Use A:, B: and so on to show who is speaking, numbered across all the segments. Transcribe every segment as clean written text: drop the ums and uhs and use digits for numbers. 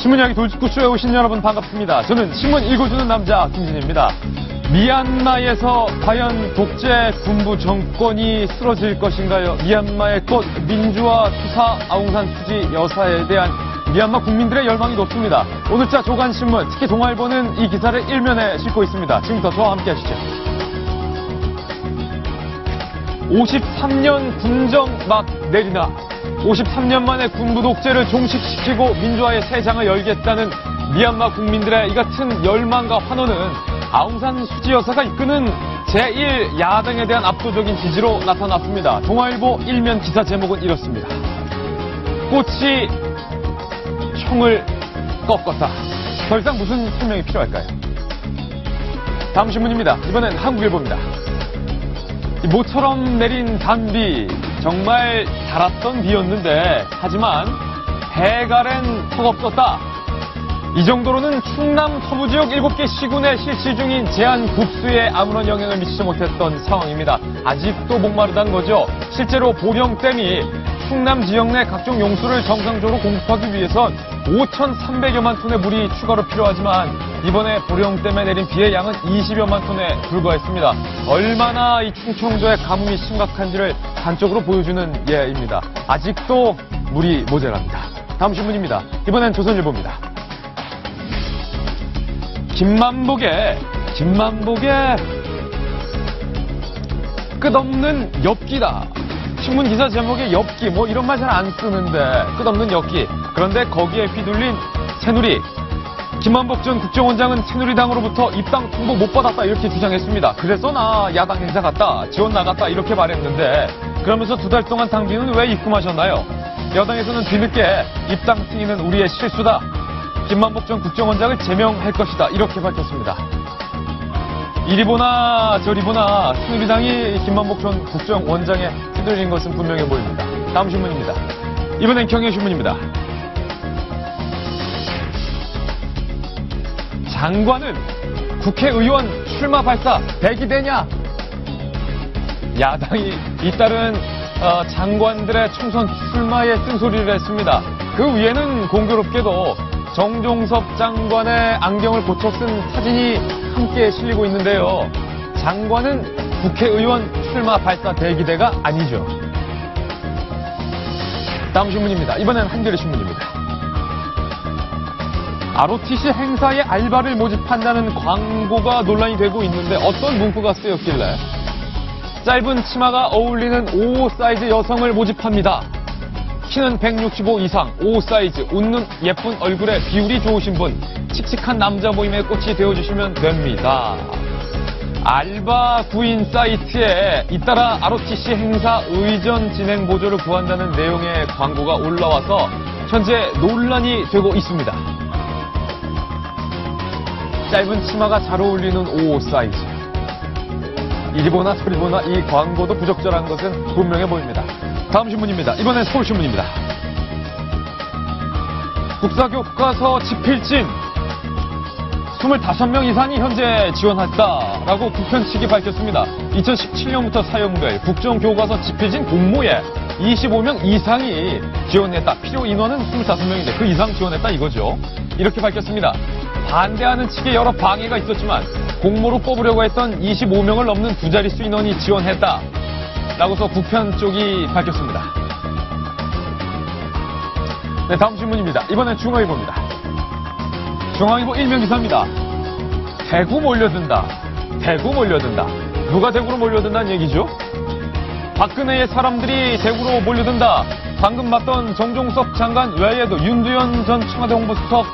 A: 신문 이야기 돌직구쇼에 오신 여러분 반갑습니다. 저는 신문 읽어주는 남자 김진입니다. 미얀마에서 과연 독재 군부 정권이 쓰러질 것인가요? 미얀마의 꽃 민주화 투사 아웅산 수지 여사에 대한 미얀마 국민들의 열망이 높습니다. 오늘자 조간신문, 특히 동아일보는 이 기사를 일면에 싣고 있습니다. 지금부터 저와 함께 하시죠. 53년 군정 막 내리나. 53년 만에 군부 독재를 종식시키고 민주화의 새 장을 열겠다는 미얀마 국민들의 이 같은 열망과 환호는 아웅산 수지 여사가 이끄는 제1야당에 대한 압도적인 지지로 나타났습니다. 동아일보 일면 기사 제목은 이렇습니다. 꽃이 총을 꺾었다. 더 이상 무슨 설명이 필요할까요? 다음 신문입니다. 이번엔 한국일보입니다. 모처럼 내린 단비, 정말 달았던 비였는데 하지만 해갈엔 턱없었다. 이 정도로는 충남 서부 지역 7개 시군에 실시 중인 제한급수에 아무런 영향을 미치지 못했던 상황입니다. 아직도 목마르다는 거죠. 실제로 보령댐이 충남 지역 내 각종 용수를 정상적으로 공급하기 위해선 5,300여만 톤의 물이 추가로 필요하지만 이번에 보령댐에 내린 비의 양은 20여만 톤에 불과했습니다. 얼마나 이 충청도의 가뭄이 심각한지를 단적으로 보여주는 예입니다. 아직도 물이 모자랍니다. 다음 신문입니다. 이번엔 조선일보입니다. 김만복의 끝없는 엽기다. 신문 기사 제목에 엽기, 이런 말 잘 안 쓰는데 끝없는 엽기. 그런데 거기에 휘둘린 새누리. 김만복 전 국정원장은 새누리당으로부터 입당 통보 못 받았다 이렇게 주장했습니다. 그래서 나 야당 행사 갔다, 지원 나갔다 이렇게 말했는데 그러면서 2달 동안 당비는 왜 입금하셨나요? 여당에서는 뒤늦게 입당 승인은 우리의 실수다. 김만복 전 국정원장을 제명할 것이다 이렇게 밝혔습니다. 이리 보나 저리 보나 새누리당이 김만복 전 국정원장에 휘둘린 것은 분명해 보입니다. 다음 신문입니다. 이번엔 경향신문입니다. 장관은 국회의원 출마 발사 대기되냐? 야당이 잇따른 장관들의 총선 출마에 쓴소리를 했습니다. 그 위에는 공교롭게도 정종섭 장관의 안경을 고쳐 쓴 사진이 함께 실리고 있는데요. 장관은 국회의원 출마 발사 대기대가 아니죠. 다음 신문입니다. 이번엔 한겨레 신문입니다. ROTC 행사에 알바를 모집한다는 광고가 논란이 되고 있는데 어떤 문구가 쓰였길래 짧은 치마가 어울리는 55 사이즈 여성을 모집합니다. 키는 165 이상, 55 사이즈, 웃는 예쁜 얼굴에 비율이 좋으신 분, 칙칙한 남자 모임의 꽃이 되어주시면 됩니다. 알바 구인 사이트에 잇따라 ROTC 행사 의전 진행 보조를 구한다는 내용의 광고가 올라와서 현재 논란이 되고 있습니다. 짧은 치마가 잘 어울리는 55 사이즈. 이리 보나 저리 보나 이 광고도 부적절한 것은 분명해 보입니다. 다음 신문입니다. 이번엔 서울신문입니다. 국사교과서 집필진 25명 이상이 현재 지원했다라고 국편 측이 밝혔습니다. 2017년부터 사용될 국정교과서 집필진 공모에 25명 이상이 지원했다. 필요 인원은 25명인데 그 이상 지원했다 이거죠. 이렇게 밝혔습니다. 반대하는 측에 여러 방해가 있었지만 공모로 뽑으려고 했던 25명을 넘는 두 자릿수 인원이 지원했다. 라고서 국편 쪽이 밝혔습니다. 네, 다음 신문입니다. 이번엔 중앙일보입니다. 중앙일보 일면 기사입니다. 대구 몰려든다. 누가 대구로 몰려든다는 얘기죠? 박근혜의 사람들이 대구로 몰려든다. 방금 봤던 정종석 장관 외에도 윤두현 전 청와대 홍보수석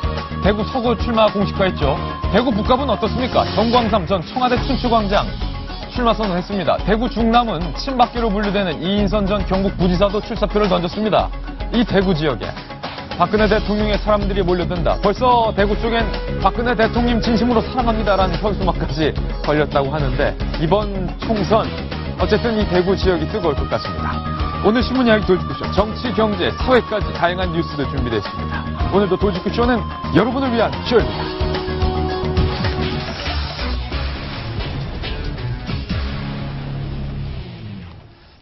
A: 대구 서구 출마 공식화했죠. 대구 북갑은 어떻습니까? 정광삼 전 청와대 춘추광장 출마 선언했습니다. 대구 중남은 친박계로 분류되는 이인선 전 경북부지사도 출사표를 던졌습니다. 이 대구 지역에 박근혜 대통령의 사람들이 몰려든다. 벌써 대구 쪽엔 박근혜 대통령 진심으로 사랑합니다라는 현수막까지 걸렸다고 하는데 이번 총선 어쨌든 이 대구 지역이 뜨거울 것 같습니다. 오늘 신문 이야기 돌직구쇼 정치, 경제, 사회까지 다양한 뉴스들 준비되어 있습니다. 오늘도 돌직구쇼는 여러분을 위한 쇼입니다.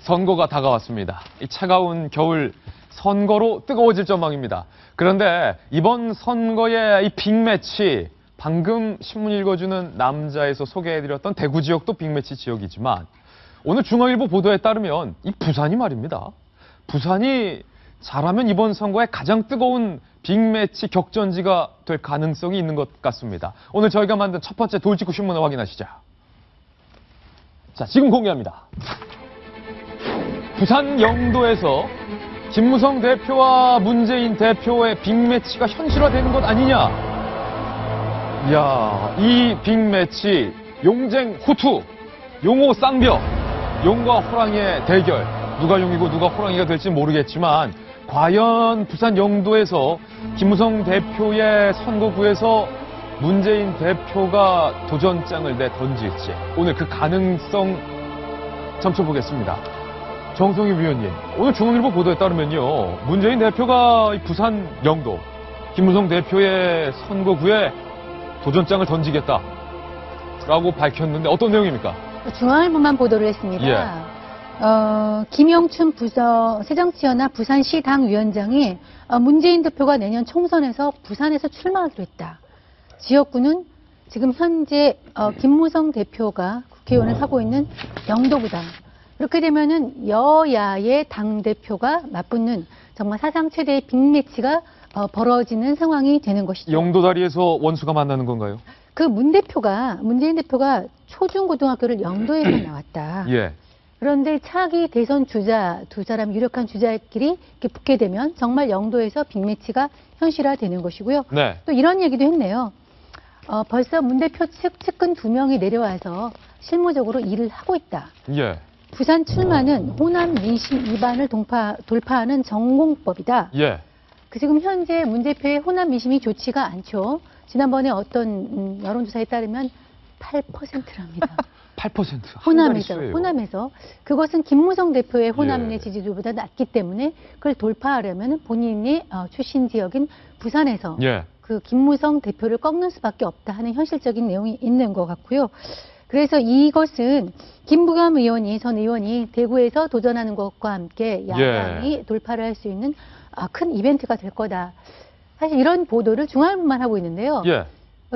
A: 선거가 다가왔습니다. 이 차가운 겨울 선거로 뜨거워질 전망입니다. 그런데 이번 선거의 이 빅매치, 방금 신문 읽어주는 남자에서 소개해드렸던 대구 지역도 빅매치 지역이지만 오늘 중앙일보 보도에 따르면 이 부산이 말입니다. 부산이 잘하면 이번 선거에 가장 뜨거운 빅매치 격전지가 될 가능성이 있는 것 같습니다. 오늘 저희가 만든 첫 번째 돌직구 신문을 확인하시죠. 자, 지금 공개합니다. 부산 영도에서 김무성 대표와 문재인 대표의 빅매치가 현실화되는 것 아니냐. 이야, 이 빅매치, 용쟁 호투, 용호 쌍벽, 용과 호랑이의 대결. 누가 용이고 누가 호랑이가 될지 모르겠지만 과연 부산 영도에서 김무성 대표의 선거구에서 문재인 대표가 도전장을 내던질지 오늘 그 가능성 점쳐보겠습니다. 정성희 위원님, 오늘 중앙일보 보도에 따르면요, 문재인 대표가 부산 영도 김무성 대표의 선거구에 도전장을 던지겠다라고 밝혔는데 어떤 내용입니까?
B: 중앙일보만 보도를 했습니다.
A: 예.
B: 김영춘 새정치연합 부산시 당위원장이 문재인 대표가 내년 총선에서 부산에서 출마하기로 했다. 지역구는 지금 현재 김무성 대표가 국회의원을 하고 있는 영도구다. 그렇게 되면은 여야의 당대표가 맞붙는 정말 사상 최대의 빅매치가 벌어지는 상황이 되는 것이죠.
A: 영도다리에서 원수가 만나는 건가요?
B: 그 문재인 대표가 초중고등학교를 영도에서 나왔다.
A: 예.
B: 그런데 차기 대선 주자, 두 사람 유력한 주자끼리 이렇게 붙게 되면 정말 영도에서 빅매치가 현실화되는 것이고요.
A: 네.
B: 또 이런 얘기도 했네요. 벌써 문 대표 측 측근 2명이 내려와서 실무적으로 일을 하고 있다.
A: 예.
B: 부산 출마는 호남 민심 위반을 돌파하는 전공법이다.
A: 예.
B: 지금 현재 문 대표의 호남 민심이 좋지가 않죠. 지난번에 어떤 여론조사에 따르면 8%랍니다.
A: 8%.
B: 호남에서. 그것은 김무성 대표의 호남 내
A: 예.
B: 지지율보다 낮기 때문에 그걸 돌파하려면 본인의 출신 지역인 부산에서
A: 예.
B: 그 김무성 대표를 꺾는 수밖에 없다 하는 현실적인 내용이 있는 것 같고요. 그래서 이것은 김부겸 전 의원이 대구에서 도전하는 것과 함께 야당이 돌파를 할 수 있는 큰 이벤트가 될 거다. 사실 이런 보도를 중앙일보만 하고 있는데요.
A: 예.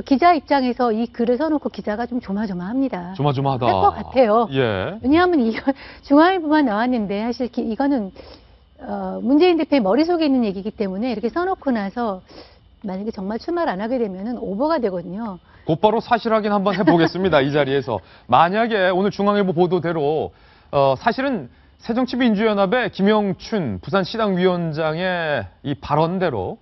B: 기자 입장에서 이 글을 써놓고 기자가 좀 조마조마합니다.
A: 조마조마하다.
B: 할 것 같아요.
A: 예.
B: 왜냐하면 이거 중앙일보만 나왔는데 사실 이거는 문재인 대표의 머릿속에 있는 얘기이기 때문에 이렇게 써놓고 나서 만약에 정말 출마를 안 하게 되면은 오버가 되거든요.
A: 곧바로 사실 확인 한번 해보겠습니다. 이 자리에서. 만약에 오늘 중앙일보 보도대로 사실은 새정치민주연합의 김영춘 부산시당위원장의 이 발언대로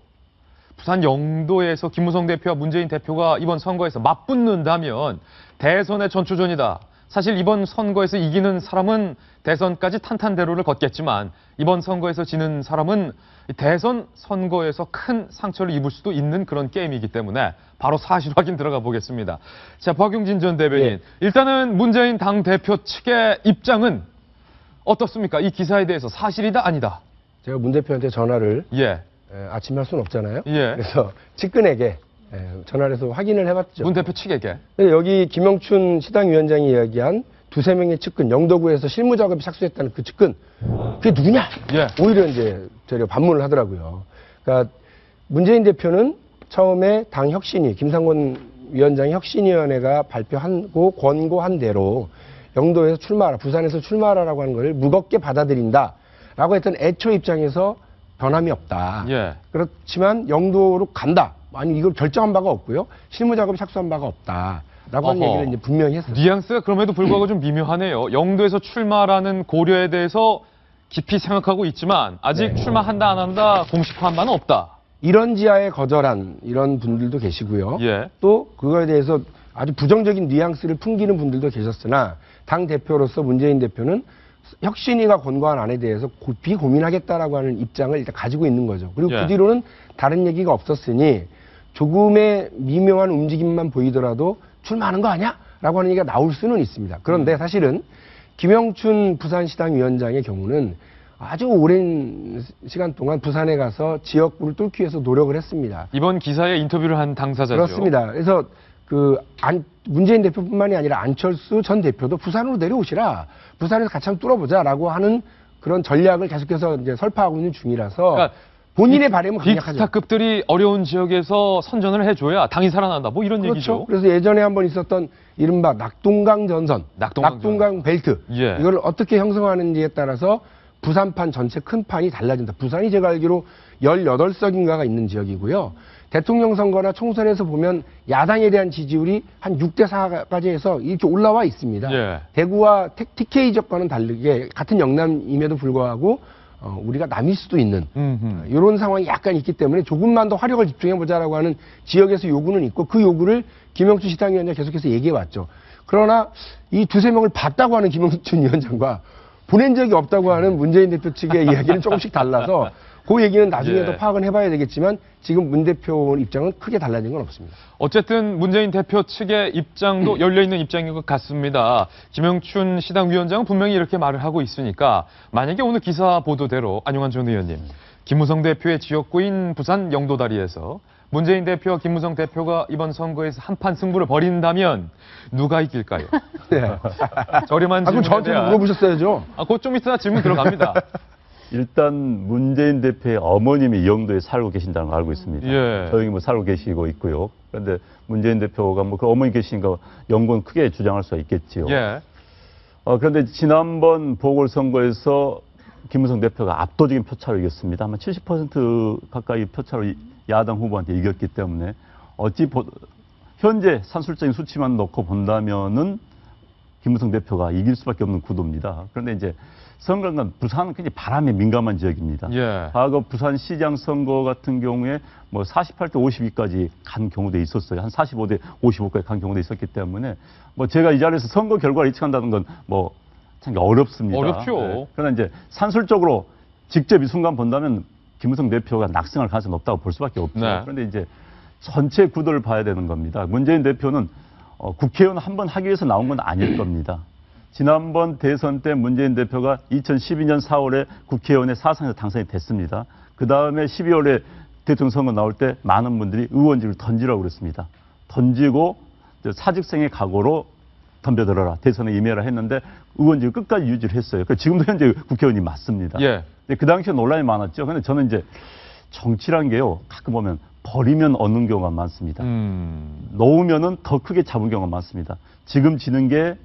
A: 부산 영도에서 김무성 대표와 문재인 대표가 이번 선거에서 맞붙는다면 대선의 전초전이다. 사실 이번 선거에서 이기는 사람은 대선까지 탄탄대로를 걷겠지만 이번 선거에서 지는 사람은 대선 선거에서 큰 상처를 입을 수도 있는 그런 게임이기 때문에 바로 사실 확인 들어가 보겠습니다. 자, 박용진 전 대변인.
C: 예.
A: 일단은 문재인 당대표 측의 입장은 어떻습니까? 이 기사에 대해서 사실이다 아니다?
C: 제가 문 대표한테 전화를
A: 예.
C: 아침에 할 수는 없잖아요.
A: 예.
C: 그래서 측근에게 전화를 해서 확인을 해봤죠.
A: 문 대표 측에게.
C: 근데 여기 김영춘 시당위원장이 이야기한 2~3명의 측근, 영도구에서 실무작업에 착수했다는 그 측근, 그게 누구냐?
A: 예.
C: 오히려 이제 저희가 반문을 하더라고요. 그러니까 문재인 대표는 처음에 당 혁신위, 김상곤 위원장이 혁신위원회가 발표하고 권고한 대로 영도에서 출마하라, 부산에서 출마하라라고 하는 걸 무겁게 받아들인다라고 했던 애초 입장에서 변함이 없다.
A: 예.
C: 그렇지만 영도로 간다. 아니 이걸 결정한 바가 없고요. 실무작업에 착수한 바가 없다라고 하는 얘기를 이제 분명히 했어요.
A: 뉘앙스가 그럼에도 불구하고 좀 미묘하네요. 영도에서 출마라는 고려에 대해서 깊이 생각하고 있지만 아직 출마한다 안 한다 공식화한 바는 없다.
C: 이런 지하에 거절한 이런 분들도 계시고요.
A: 예.
C: 또 그거에 대해서 아주 부정적인 뉘앙스를 풍기는 분들도 계셨으나 당 대표로서 문재인 대표는 혁신위가 권고한 안에 대해서 비고민하겠다라고 하는 입장을 일단 가지고 있는 거죠. 그리고
A: 예.
C: 그 뒤로는 다른 얘기가 없었으니 조금의 미묘한 움직임만 보이더라도 출마하는 거 아니야? 라고 하는 얘기가 나올 수는 있습니다. 그런데 사실은 김영춘 부산시당 위원장의 경우는 아주 오랜 시간 동안 부산에 가서 지역구를 뚫기 위해서 노력을 했습니다.
A: 이번 기사에 인터뷰를 한 당사자죠.
C: 그렇습니다. 그래서 문재인 대표뿐만이 아니라 안철수 전 대표도 부산으로 내려오시라. 부산에서 같이 한번 뚫어보자라고 하는 그런 전략을 계속해서 이제 설파하고 있는 중이라서
A: 그러니까
C: 본인의 바람은 강력하죠.
A: 빅스타급들이 어려운 지역에서 선전을 해줘야 당이 살아난다. 뭐 이런
C: 그렇죠.
A: 얘기죠.
C: 그래서 예전에 한번 있었던 이른바 낙동강 전선, 낙동강 벨트
A: 예.
C: 이걸 어떻게 형성하는지에 따라서 부산판 전체 큰 판이 달라진다. 부산이 제가 알기로 18석인가가 있는 지역이고요. 대통령 선거나 총선에서 보면 야당에 대한 지지율이 한 6대 4까지 해서 이렇게 올라와 있습니다.
A: 예.
C: 대구와 TK 지역과는 다르게 같은 영남임에도 불구하고 우리가 남일 수도 있는 이런 상황이 약간 있기 때문에 조금만 더 화력을 집중해보자라고 하는 지역에서 요구는 있고 그 요구를 김영춘 시당위원장 계속해서 얘기해왔죠. 그러나 이 두세 명을 봤다고 하는 김영춘 위원장과 보낸 적이 없다고 하는 문재인 대표 측의 이야기는 조금씩 달라서 그 얘기는 나중에
A: 예.
C: 더 파악은 해봐야 되겠지만 지금 문 대표 입장은 크게 달라진 건 없습니다.
A: 어쨌든 문재인 대표 측의 입장도 열려있는 입장인 것 같습니다. 김영춘 시당위원장은 분명히 이렇게 말을 하고 있으니까 만약에 오늘 기사 보도대로 안용환 전 의원님, 김무성 대표의 지역구인 부산 영도다리에서 문재인 대표와 김무성 대표가 이번 선거에서 한판 승부를 벌인다면 누가 이길까요?
C: 네.
A: 저렴한
C: 그럼
A: 질문에
C: 저한테
A: 대한
C: 물어보셨어야죠.
A: 그것 좀 있으나 질문 들어갑니다.
D: 일단 문재인 대표의 어머님이 영도에 살고 계신다는 걸 알고 있습니다.
A: 예.
D: 저희 뭐 살고 계시고 있고요. 그런데 문재인 대표가 뭐 그 어머니 계시니까 연구는 크게 주장할 수가 있겠지요.
A: 예.
D: 그런데 지난번 보궐선거에서 김무성 대표가 압도적인 표차로 이겼습니다. 아마 70% 가까이 표차로 야당 후보한테 이겼기 때문에 현재 산술적인 수치만 놓고 본다면은 김무성 대표가 이길 수밖에 없는 구도입니다. 그런데 이제 선거는 부산은 굉장히 바람에 민감한 지역입니다.
A: 예.
D: 과거 부산시장 선거 같은 경우에 뭐 48대 52까지 간 경우도 있었어요. 한 45대 55까지 간 경우도 있었기 때문에 뭐 제가 이 자리에서 선거 결과를 예측한다는 건 뭐 참 어렵습니다.
A: 어렵죠.
D: 네. 그러나 이제 산술적으로 직접 이 순간 본다면 김무성 대표가 낙승할 가능성이 높다고 볼 수밖에 없죠.
A: 네.
D: 그런데 이제 전체 구도를 봐야 되는 겁니다. 문재인 대표는 국회의원 한 번 하기 위해서 나온 건 아닐 겁니다. 지난번 대선 때 문재인 대표가 2012년 4월에 국회의원의 사상에서 당선이 됐습니다. 그 다음에 12월에 대통령 선거 나올 때 많은 분들이 의원직을 던지라고 그랬습니다. 던지고 사직생의 각오로 덤벼들어라, 대선에 임해라 했는데 의원직을 끝까지 유지를 했어요. 지금도 현재 국회의원이 맞습니다.
A: 예.
D: 그 당시에 논란이 많았죠. 근데 저는 이제 정치란 게요, 가끔 보면 버리면 얻는 경우가 많습니다. 놓으면은 더 크게 잡은 경우가 많습니다. 지금 지는 게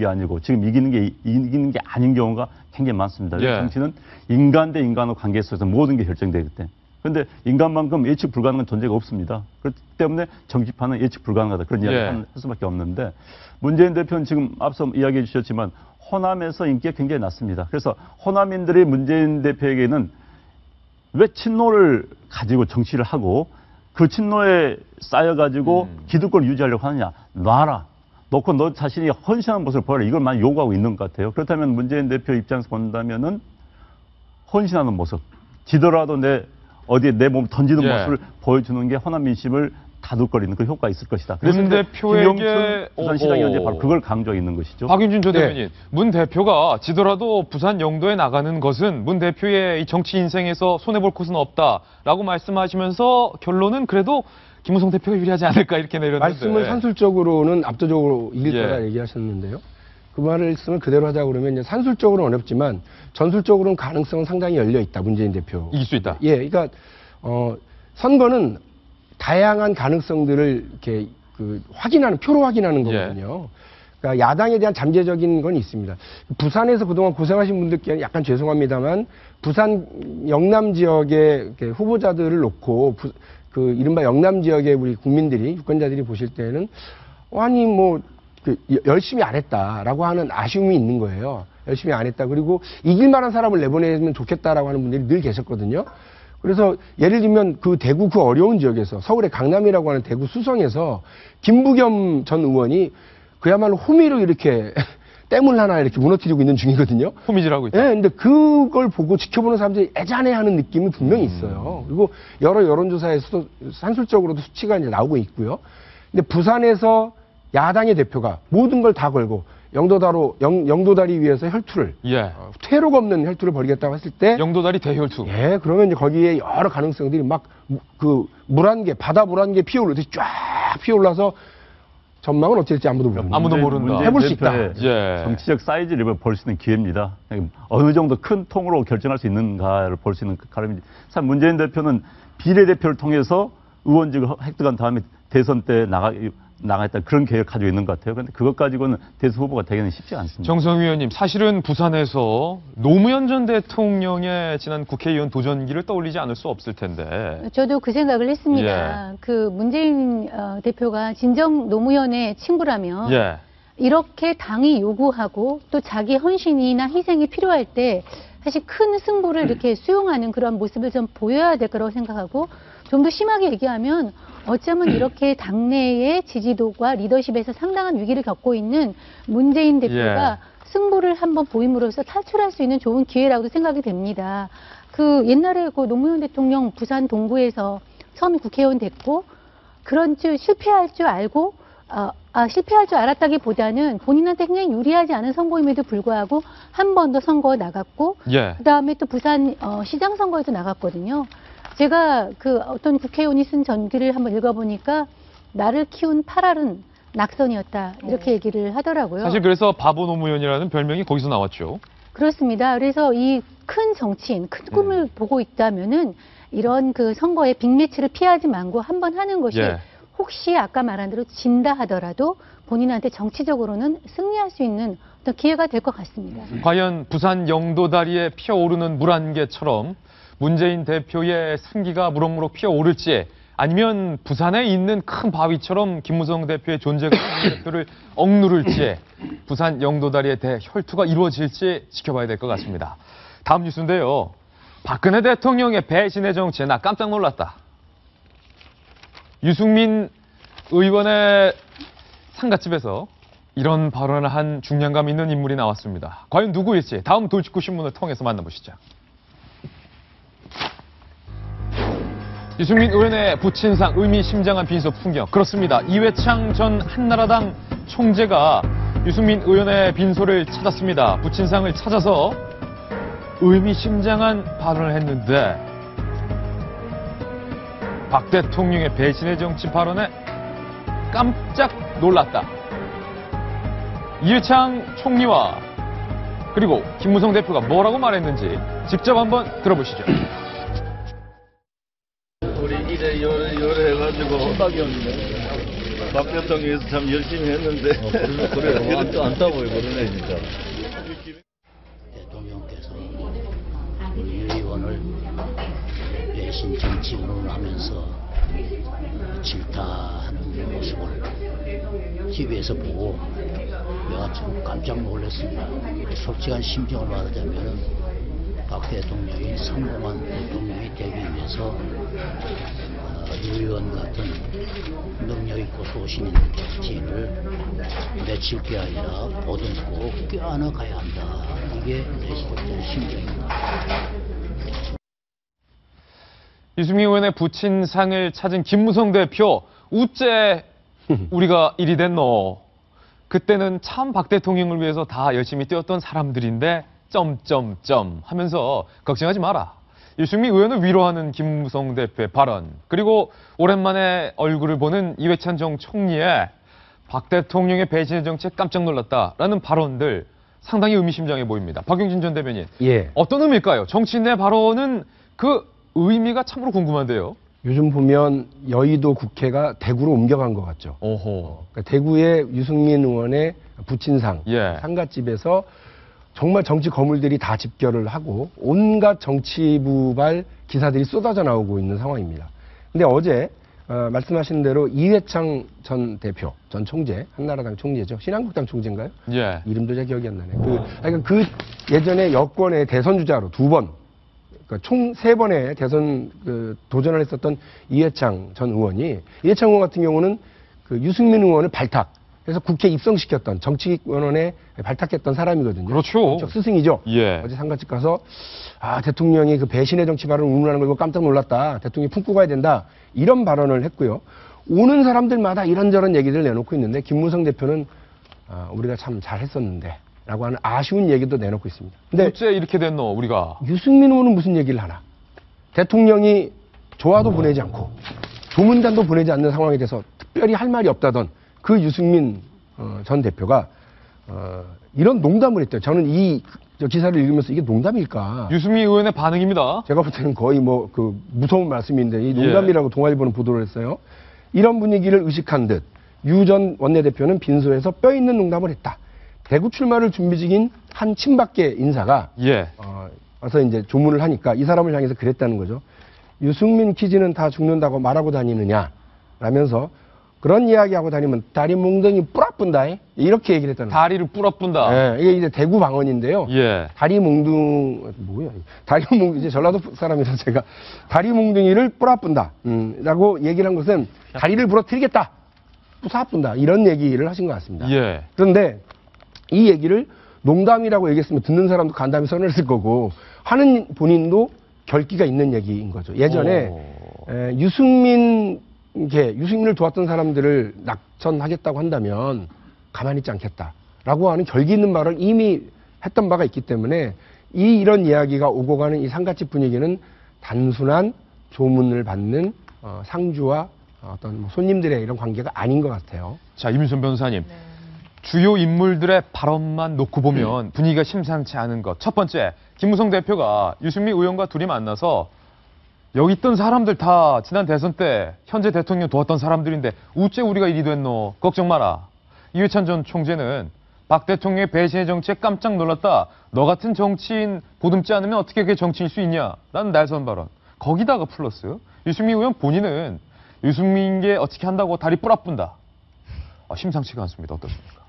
D: 아니고 지금 이기는 게 아닌 경우가 굉장히 많습니다.
A: 예.
D: 정치는 인간 대 인간의 관계 속에서 모든 게 결정되기 때문에. 그런데 인간만큼 예측 불가능한 존재가 없습니다. 그렇기 때문에 정치판은 예측 불가능하다. 그런 이야기를 할 수밖에 없는데 문재인 대표는 지금 앞서 이야기해 주셨지만 호남에서 인기가 굉장히 낮습니다. 그래서 호남인들이 문재인 대표에게는 왜 친노를 가지고 정치를 하고 그 친노에 쌓여가지고 기득권을 유지하려고 하느냐. 놔라. 놓고 너 자신이 헌신하는 모습을 보여라. 이걸 많이 요구하고 있는 것 같아요. 그렇다면 문재인 대표 입장에서 본다면은 헌신하는 모습. 지더라도 어디에 내 몸 던지는 모습을 보여주는 게 호남 민심을 다독거리는 그 효과가 있을 것이다. 그래서
A: 문 대표에게
D: 김영춘 부산시장이 현재 바로 그걸 강조하고 있는 것이죠.
A: 박윤준 전 대표님, 문 대표가 지더라도 부산 영도에 나가는 것은 문 대표의 이 정치 인생에서 손해볼 곳은 없다라고 말씀하시면서 결론은 그래도 김무성 대표가 유리하지 않을까 이렇게 내렸는데.
C: 말씀은 산술적으로는 압도적으로 이길
A: 예.
C: 거다 얘기하셨는데요. 그 말씀을 그대로 하자 그러면 이제 산술적으로는 어렵지만 전술적으로는 가능성은 상당히 열려 있다. 문재인 대표.
A: 이길 수 있다.
C: 예, 그러니까 선거는 다양한 가능성들을 이렇게 확인하는 표로 확인하는 거거든요. 그러니까 야당에 대한 잠재적인 건 있습니다. 부산에서 그동안 고생하신 분들께 약간 죄송합니다만 부산 영남 지역의 후보자들을 놓고 이른바 영남 지역의 우리 국민들이 유권자들이 보실 때는 아니 열심히 안 했다라고 하는 아쉬움이 있는 거예요. 열심히 안 했다. 그리고 이길 만한 사람을 내보내면 좋겠다라고 하는 분들이 늘 계셨거든요. 그래서 예를 들면 대구 어려운 지역에서 서울의 강남이라고 하는 대구 수성에서 김부겸 전 의원이 그야말로 호미로 이렇게 댐을 하나 이렇게 무너뜨리고 있는 중이거든요.
A: 호미질하고 있다.
C: 예, 근데 그걸 보고 지켜보는 사람들이 애잔해하는 느낌이 분명히 있어요. 그리고 여러 여론조사에서도 산술적으로도 수치가 이제 나오고 있고요. 근데 부산에서 야당의 대표가 모든 걸 다 걸고 영도다리 위에서 혈투를 퇴로가 없는 혈투를 벌이겠다고 했을 때
A: 영도다리 대혈투.
C: 예, 그러면 이제 거기에 여러 가능성들이 막 물 한 개, 바다 물 한 개 피어오르듯이 쫙 피어올라서 전망은 어떻게 될지 아무도 모릅니다.
A: 아무도 모른다.
D: 문재인
C: 해볼 수 있다.
D: 대표의
A: 예.
D: 정치적 사이즈를 볼 수 있는 기회입니다. 어느 정도 큰 통으로 결정할 수 있는가를 볼 수 있는 가름이지. 참 문재인 대표는 비례대표를 통해서 의원직을 획득한 다음에 대선 때 나가겠다 그런 계획을 가지고 있는 것 같아요. 그런데 그것 가지고는 대선 후보가 되기는 쉽지 않습니다.
A: 정성위 의원님, 사실은 부산에서 노무현 전 대통령의 지난 국회의원 도전기를 떠올리지 않을 수 없을 텐데.
B: 저도 그 생각을 했습니다. 그 문재인 대표가 진정 노무현의 친구라면
A: 예.
B: 이렇게 당이 요구하고 또 자기 헌신이나 희생이 필요할 때 사실 큰 승부를 이렇게 수용하는 그런 모습을 좀 보여야 될 거라고 생각하고, 좀 더 심하게 얘기하면 어쩌면 이렇게 당내의 지지도와 리더십에서 상당한 위기를 겪고 있는 문재인 대표가 승부를 한번 보임으로써 탈출할 수 있는 좋은 기회라고도 생각이 됩니다. 그 옛날에 그 노무현 대통령 부산 동구에서 선 국회의원 됐고, 그런 실패할 줄 알고 실패할 줄 알았다기보다는 본인한테 굉장히 유리하지 않은 선거임에도 불구하고 한 번 더 선거에 나갔고,
A: 예.
B: 그다음에 또 부산 시장 선거에도 나갔거든요. 제가 그 어떤 국회의원이 쓴 전기를 한번 읽어보니까 나를 키운 8알은 낙선이었다, 이렇게 얘기를 하더라고요.
A: 사실 그래서 바보 노무현이라는 별명이 거기서 나왔죠.
B: 그렇습니다. 그래서 이 큰 정치인, 큰 꿈을 보고 있다면은 이런 그 선거의 빅매치를 피하지 말고 한번 하는 것이
A: 예.
B: 혹시 아까 말한 대로 진다 하더라도 본인한테 정치적으로는 승리할 수 있는 어떤 기회가 될 것 같습니다.
A: 과연 부산 영도다리에 피어오르는 물 한 개처럼 문재인 대표의 승기가 무럭무럭 피어오를지, 아니면 부산에 있는 큰 바위처럼 김무성 대표의 존재가 문 대표를 억누를지, 부산 영도다리의 대혈투가 이루어질지 지켜봐야 될 것 같습니다. 다음 뉴스인데요. 박근혜 대통령의 배신의 정치에 나 깜짝 놀랐다. 유승민 의원의 상가집에서 이런 발언을 한 중량감 있는 인물이 나왔습니다. 과연 누구일지 다음 돌직구 신문을 통해서 만나보시죠. 유승민 의원의 부친상 의미심장한 빈소 풍경. 그렇습니다. 이회창 전 한나라당 총재가 유승민 의원의 빈소를 찾았습니다. 부친상을 찾아서 의미심장한 발언을 했는데, 박 대통령의 배신의 정치 발언에 깜짝 놀랐다. 이회창 총리와 그리고 김무성 대표가 뭐라고 말했는지 직접 한번 들어보시죠.
E: 우리 이래 요래 해가지고 박 대통령에서 참 열심히 했는데 그래 그것도 안타고요. 그러네 진짜.
F: 대통령께서 우리 의원을 배신 정치 운운하면서 질타하는 모습을 TV에서 보고 내가 참 깜짝 놀랐습니다. 솔직한 심정을 말하자면 박 대통령이 성공한 대통령이 되기 위해서 의원 같은 능력 있고 소신 있는 정치인을 내칠 게 아니라 보듬고 껴안아 가야 한다. 이게 내 심정입니다.
A: 유승민 의원의 부친상을 찾은 김무성 대표, 우째 우리가 일이 됐노. 그때는 참 박 대통령을 위해서 다 열심히 뛰었던 사람들인데 점점점 하면서 걱정하지 마라. 유승민 의원을 위로하는 김무성 대표의 발언, 그리고 오랜만에 얼굴을 보는 이회창 전 총리의 박 대통령의 배신의 정치에 깜짝 놀랐다라는 발언들 상당히 의미심장해 보입니다. 박용진 전 대변인,
C: 예.
A: 어떤 의미일까요? 정치인의 발언은 그 의미가 참으로 궁금한데요.
C: 요즘 보면 여의도 국회가 대구로 옮겨간 것 같죠.
A: 오호.
C: 그러니까 대구의 유승민 의원의 부친상,
A: 예.
C: 상가집에서 정말 정치 거물들이 다 집결을 하고 온갖 정치부발 기사들이 쏟아져 나오고 있는 상황입니다. 근데 어제 말씀하신 대로 이회창 전 대표, 전 총재, 한나라당 총재죠. 신한국당 총재인가요?
A: 예.
C: 이름도 잘 기억이 안 나네. 그러니까 그 예전에 여권의 대선 주자로 두 번, 그러니까 총 3번의 대선 도전을 했었던 이회창 전 의원이, 이회창 의원 같은 경우는 그 유승민 의원을 발탁해서 국회 입성시켰던, 정치권원에 발탁했던 사람이거든요.
A: 그렇죠.
C: 정책 스승이죠.
A: 예.
C: 어제 상가집 가서 대통령이 그 배신의 정치 발언을 운운하는 거 이거 깜짝 놀랐다. 대통령이 품고 가야 된다. 이런 발언을 했고요. 오는 사람들마다 이런저런 얘기를 내놓고 있는데, 김무성 대표는 우리가 참 잘했었는데 라고 하는 아쉬운 얘기도 내놓고 있습니다. 근데
A: 어째 이렇게 됐노, 우리가.
C: 유승민 의원은 무슨 얘기를 하나? 대통령이 조화도 보내지 않고 조문단도 보내지 않는 상황에 대해서 특별히 할 말이 없다던 그 유승민 전 대표가 이런 농담을 했대요. 저는 저 기사를 읽으면서 이게 농담일까?
A: 유승민 의원의 반응입니다.
C: 제가 볼 때는 거의 뭐 그 무서운 말씀인데 이 농담이라고 동아일보는 보도를 했어요. 이런 분위기를 의식한 듯 유 전 원내대표는 빈소에서 뼈 있는 농담을 했다. 대구 출마를 준비 중인 한 친박계 인사가
A: 예.
C: 와서 이제 조문을 하니까 이 사람을 향해서 그랬다는 거죠. 유승민 키즈는 다 죽는다고 말하고 다니느냐? 라면서 그런 이야기하고 다니면 다리 몽둥이 뿌라뿐다. 이렇게 얘기를 했다는 거예요.
A: 다리를 뿌라뿐다.
C: 예, 이게 이제 대구 방언인데요.
A: 예.
C: 다리 몽둥 뭐야? 다리 몽 이제 전라도 사람이라서 제가 다리 몽둥이를 뿌라뿐다. 라고 얘기를 한 것은 다리를 부러뜨리겠다. 뿌사뿐다. 이런 얘기를 하신 것 같습니다.
A: 예.
C: 그런데 이 얘기를 농담이라고 얘기했으면 듣는 사람도 간담이 선언했을 거고 하는 본인도 결기가 있는 얘기인 거죠. 예전에 유승민을 도왔던 사람들을 낙천하겠다고 한다면 가만히 있지 않겠다라고 하는 결기 있는 말을 이미 했던 바가 있기 때문에 이런 이야기가 오고 가는 이 상가집 분위기는 단순한 조문을 받는 상주와 어떤 손님들의 이런 관계가 아닌 것 같아요.
A: 자, 이민선 변호사님. 주요 인물들의 발언만 놓고 보면 분위기가 심상치 않은 것. 첫 번째, 김무성 대표가 유승민 의원과 둘이 만나서 여기 있던 사람들 다 지난 대선 때 현재 대통령 도왔던 사람들인데 우째 우리가 일이 됐노? 걱정 마라. 이회찬 전 총재는 박 대통령의 배신의 정치에 깜짝 놀랐다. 너 같은 정치인 보듬지 않으면 어떻게 그게 정치일 수 있냐? 라는 날선 발언. 거기다가 플러스 유승민 의원 본인은 유승민께 어떻게 한다고 다리 뿌라뿐다. 심상치가 않습니다. 어떻습니까?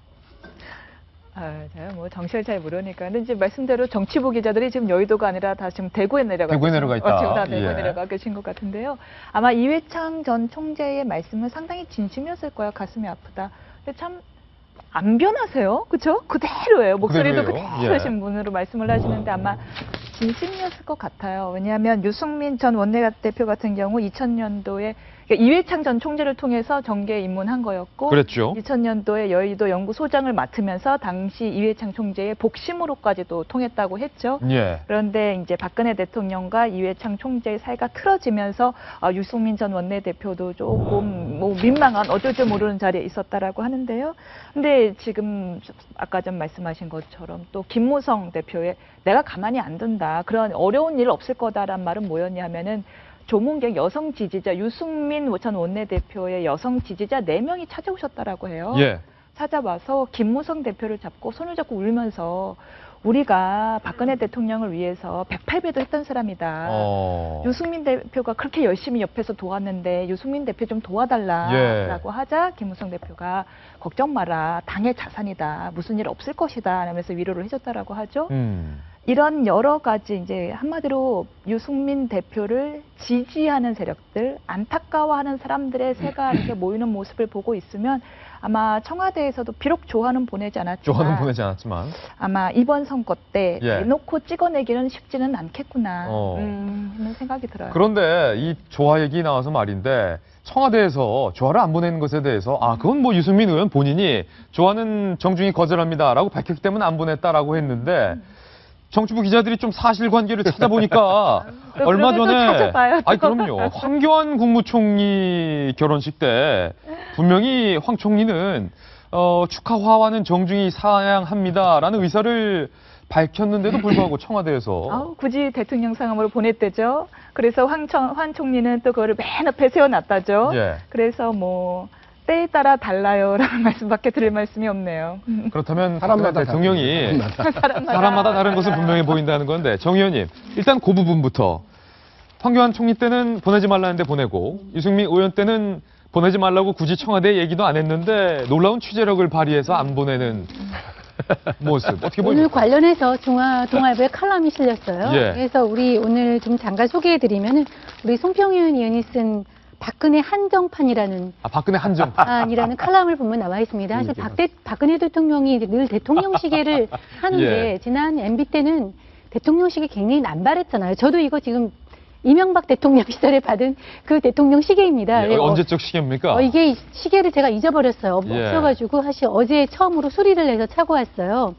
G: 제가 뭐 정치를 잘 모르니까. 근데 이제 말씀대로 정치부 기자들이 지금 여의도가 아니라 다 지금 대구에 내려가
A: 있다.
G: 지금 다 대구에 내려가 계신 것 같은데요. 아마 이회창 전 총재의 말씀은 상당히 진심이었을 거예요. 가슴이 아프다. 근데 참 안 변하세요. 그렇죠? 그대로예요. 목소리도 그대로 신분으로 말씀을 하시는데 아마 진심이었을 것 같아요. 왜냐하면 유승민 전 원내대표 같은 경우 2000년도에 그러니까 이회창 전 총재를 통해서 정계에 입문한 거였고,
A: 그랬죠.
G: 2000년도에 여의도 연구소장을 맡으면서 당시 이회창 총재의 복심으로까지도 통했다고 했죠.
A: 예.
G: 그런데 이제 박근혜 대통령과 이회창 총재의 사이가 틀어지면서 유승민 전 원내대표도 조금 뭐 민망한 어쩔 줄 모르는 자리에 있었다라고 하는데요. 근데 지금 아까 전 말씀하신 것처럼 또 김무성 대표의 내가 가만히 안 둔다. 그런 어려운 일 없을 거다라는 말은 뭐였냐 하면은 조문객 여성 지지자 유승민 전 원내대표의 여성 지지자 4명이 찾아오셨다라고 해요.
A: 예.
G: 찾아와서 김무성 대표를 잡고 손을 잡고 울면서 우리가 박근혜 대통령을 위해서 108배도 했던 사람이다. 유승민 대표가 그렇게 열심히 옆에서 도왔는데 유승민 대표 좀 도와달라라고 하자 김무성 대표가 걱정 마라. 당의 자산이다. 무슨 일 없을 것이다. 라면서 위로를 해줬다라고 하죠. 이런 여러 가지 이제 한마디로 유승민 대표를 지지하는 세력들, 안타까워하는 사람들의 새가 이렇게 모이는 모습을 보고 있으면 아마 청와대에서도 비록 조화는 보내지 않았지만 아마 이번 선거 때 내놓고 찍어내기는 쉽지는 않겠구나 하는 생각이 들어요.
A: 그런데 이 조화 얘기 나와서 말인데 청와대에서 조화를 안 보내는 것에 대해서 그건 뭐 유승민 의원 본인이 조화는 정중히 거절합니다라고 밝혔기 때문에 안 보냈다라고 했는데 정치부 기자들이 좀 사실관계를 찾아보니까 얼마 전에 그럼요. 황교안 국무총리 결혼식 때 분명히 황 총리는 축하화와는 정중히 사양합니다라는 의사를 밝혔는데도 불구하고 청와대에서
G: 굳이 대통령 상함으로 보냈대죠. 그래서 황 총리는 또 그거를 맨 앞에 세워놨다죠. 그래서 뭐 때에 따라 달라요라는 말씀밖에 드릴 말씀이 없네요.
A: 그렇다면 사람마다 대통령이 사람마다 다른 것은 분명히 보인다는 건데 정 의원님 일단 그 부분부터 황교안 총리 때는 보내지 말라는데 보내고 유승민 의원 때는 보내지 말라고 굳이 청와대 얘기도 안 했는데 놀라운 취재력을 발휘해서 안 보내는 모습 어떻게 보입니까?
B: 오늘 관련해서 동아일보에 칼럼이 실렸어요. 그래서 우리 오늘 좀 잠깐 소개해드리면은 우리 송평윤 의원이 쓴 박근혜 한정판이라는
A: 박근혜 한정판이라는
B: 칼럼을 보면 나와 있습니다. 사실 박근혜 대통령이 늘 대통령 시계를 하는데 지난 MB 때는 대통령 시계 굉장히 남발했잖아요. 저도 이거 지금 이명박 대통령 시절에 받은 그 대통령 시계입니다.
A: 언제적 시계입니까?
B: 이게 시계를 제가 잊어버렸어요. 없어가지고 사실 어제 처음으로 수리를 해서 차고 왔어요.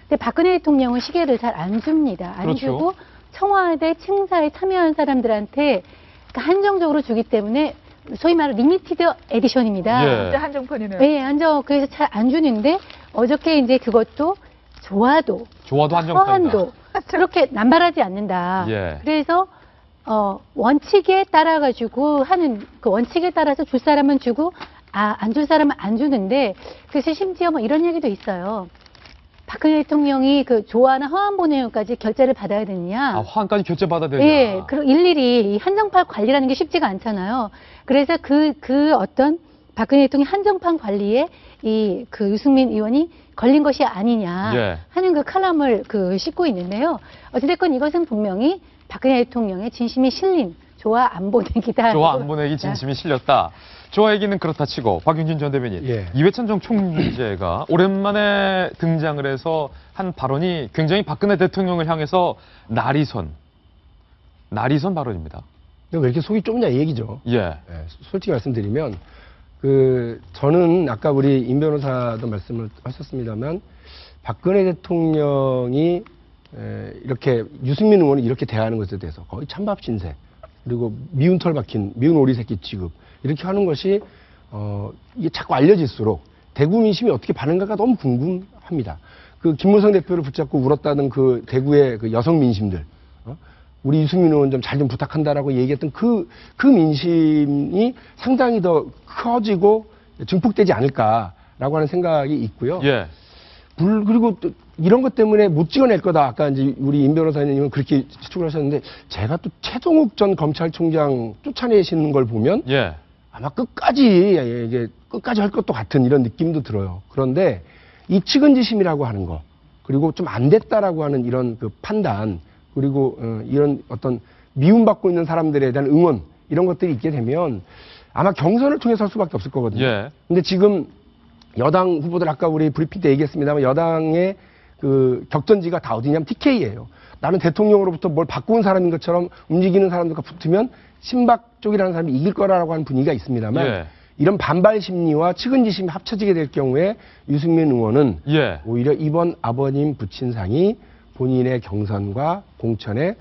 B: 근데 박근혜 대통령은 시계를 잘 안 줍니다. 안 주고 청와대 층사에 참여한 사람들한테 한정적으로 주기 때문에 소위 말하는 리미티드 에디션입니다.
A: 예.
G: 진짜 한정판이네요.
B: 네, 그래서 잘 안 주는데 어저께 이제 그것도 좋아도
A: 한정판이다.
B: 허한도 그렇게 남발하지 않는다.
A: 예.
B: 그래서 원칙에 따라 가지고 하는 그 원칙에 따라서 줄 사람은 주고 안 줄 사람은 안 주는데 그래서 심지어 뭐 이런 얘기도 있어요. 박근혜 대통령이 그 조화나 허한 보내용까지 결제를 받아야 되느냐?
A: 화환까지 결제 받아야 되냐?
B: 예, 그리고 일일이 이 한정판 관리라는 게 쉽지가 않잖아요. 그래서 그 어떤 박근혜 대통령 한정판 관리에 그 유승민 의원이 걸린 것이 아니냐
A: 예.
B: 하는 그 칼럼을 싣고 있는데요. 어찌됐건 이것은 분명히 박근혜 대통령의 진심이 실린 조화 안 보내기다.
A: 조화 안 보내기 진심이 실렸다. 조화 얘기는 그렇다 치고 박용진 전 대변인,
C: 예.
A: 이회찬 전 총리제가 오랜만에 등장을 해서 한 발언이 굉장히 박근혜 대통령을 향해서 나리선 발언입니다.
C: 왜 이렇게 속이 좁냐 이 얘기죠.
A: 예.
C: 예, 솔직히 말씀드리면 저는 아까 우리 임 변호사도 말씀을 하셨습니다만 박근혜 대통령이 이렇게 유승민 의원이 이렇게 대하는 것에 대해서 거의 찬밥 신세 그리고 미운 털 박힌 미운 오리 새끼 취급 이렇게 하는 것이 이게 자꾸 알려질수록 대구 민심이 어떻게 반응할까 너무 궁금합니다. 그 김무성 대표를 붙잡고 울었다는 그 대구의 그 여성 민심들, 우리 유승민 의원 좀 잘 좀 부탁한다라고 얘기했던 그 민심이 상당히 더 커지고 증폭되지 않을까라고 하는 생각이 있고요.
A: 예.
C: 그리고 또 이런 것 때문에 못 찍어낼 거다. 아까 이제 우리 임 변호사님은 그렇게 추측을 하셨는데 제가 또 최동욱 전 검찰총장 쫓아내시는 걸 보면
A: 예.
C: 아마 끝까지 할 것도 같은 이런 느낌도 들어요. 그런데 이 측은지심이라고 하는 거 그리고 좀 안 됐다라고 하는 이런 그 판단 그리고 이런 어떤 미움받고 있는 사람들에 대한 응원 이런 것들이 있게 되면 아마 경선을 통해서 할 수밖에 없을 거거든요.
A: 예.
C: 근데 지금 여당 후보들 아까 우리 브리핑 때 얘기했습니다만 여당의 그 격전지가 다 어디냐면 TK예요. 나는 대통령으로부터 뭘 바꾸는 사람인 것처럼 움직이는 사람들과 붙으면 친박 쪽이라는 사람이 이길 거라고 하는 분위기가 있습니다만
A: 예.
C: 이런 반발 심리와 측은지심이 합쳐지게 될 경우에 유승민 의원은
A: 예.
C: 오히려 이번 아버님 부친상이 본인의 경선과 공천에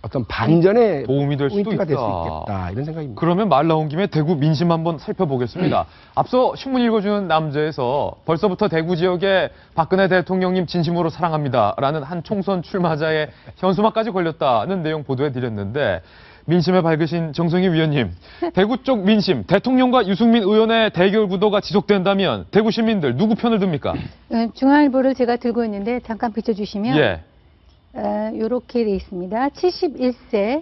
C: 어떤 반전의
A: 도움이 될 수도
C: 포인트가 될 수
A: 있다.
C: 있겠다 이런 생각입니다.
A: 그러면 말 나온 김에 대구 민심 한번 살펴보겠습니다. 앞서 신문 읽어주는 남자에서 벌써부터 대구 지역에 박근혜 대통령님 진심으로 사랑합니다라는 한 총선 출마자의 현수막까지 걸렸다는 내용 보도해드렸는데 민심에 밝으신 정성희 위원님, 대구 쪽 민심, 대통령과 유승민 의원의 대결 구도가 지속된다면 대구 시민들 누구 편을 듭니까?
B: 중앙일보를 제가 들고 있는데 잠깐 비춰주시면
A: 예.
B: 이렇게 돼 있습니다. 71세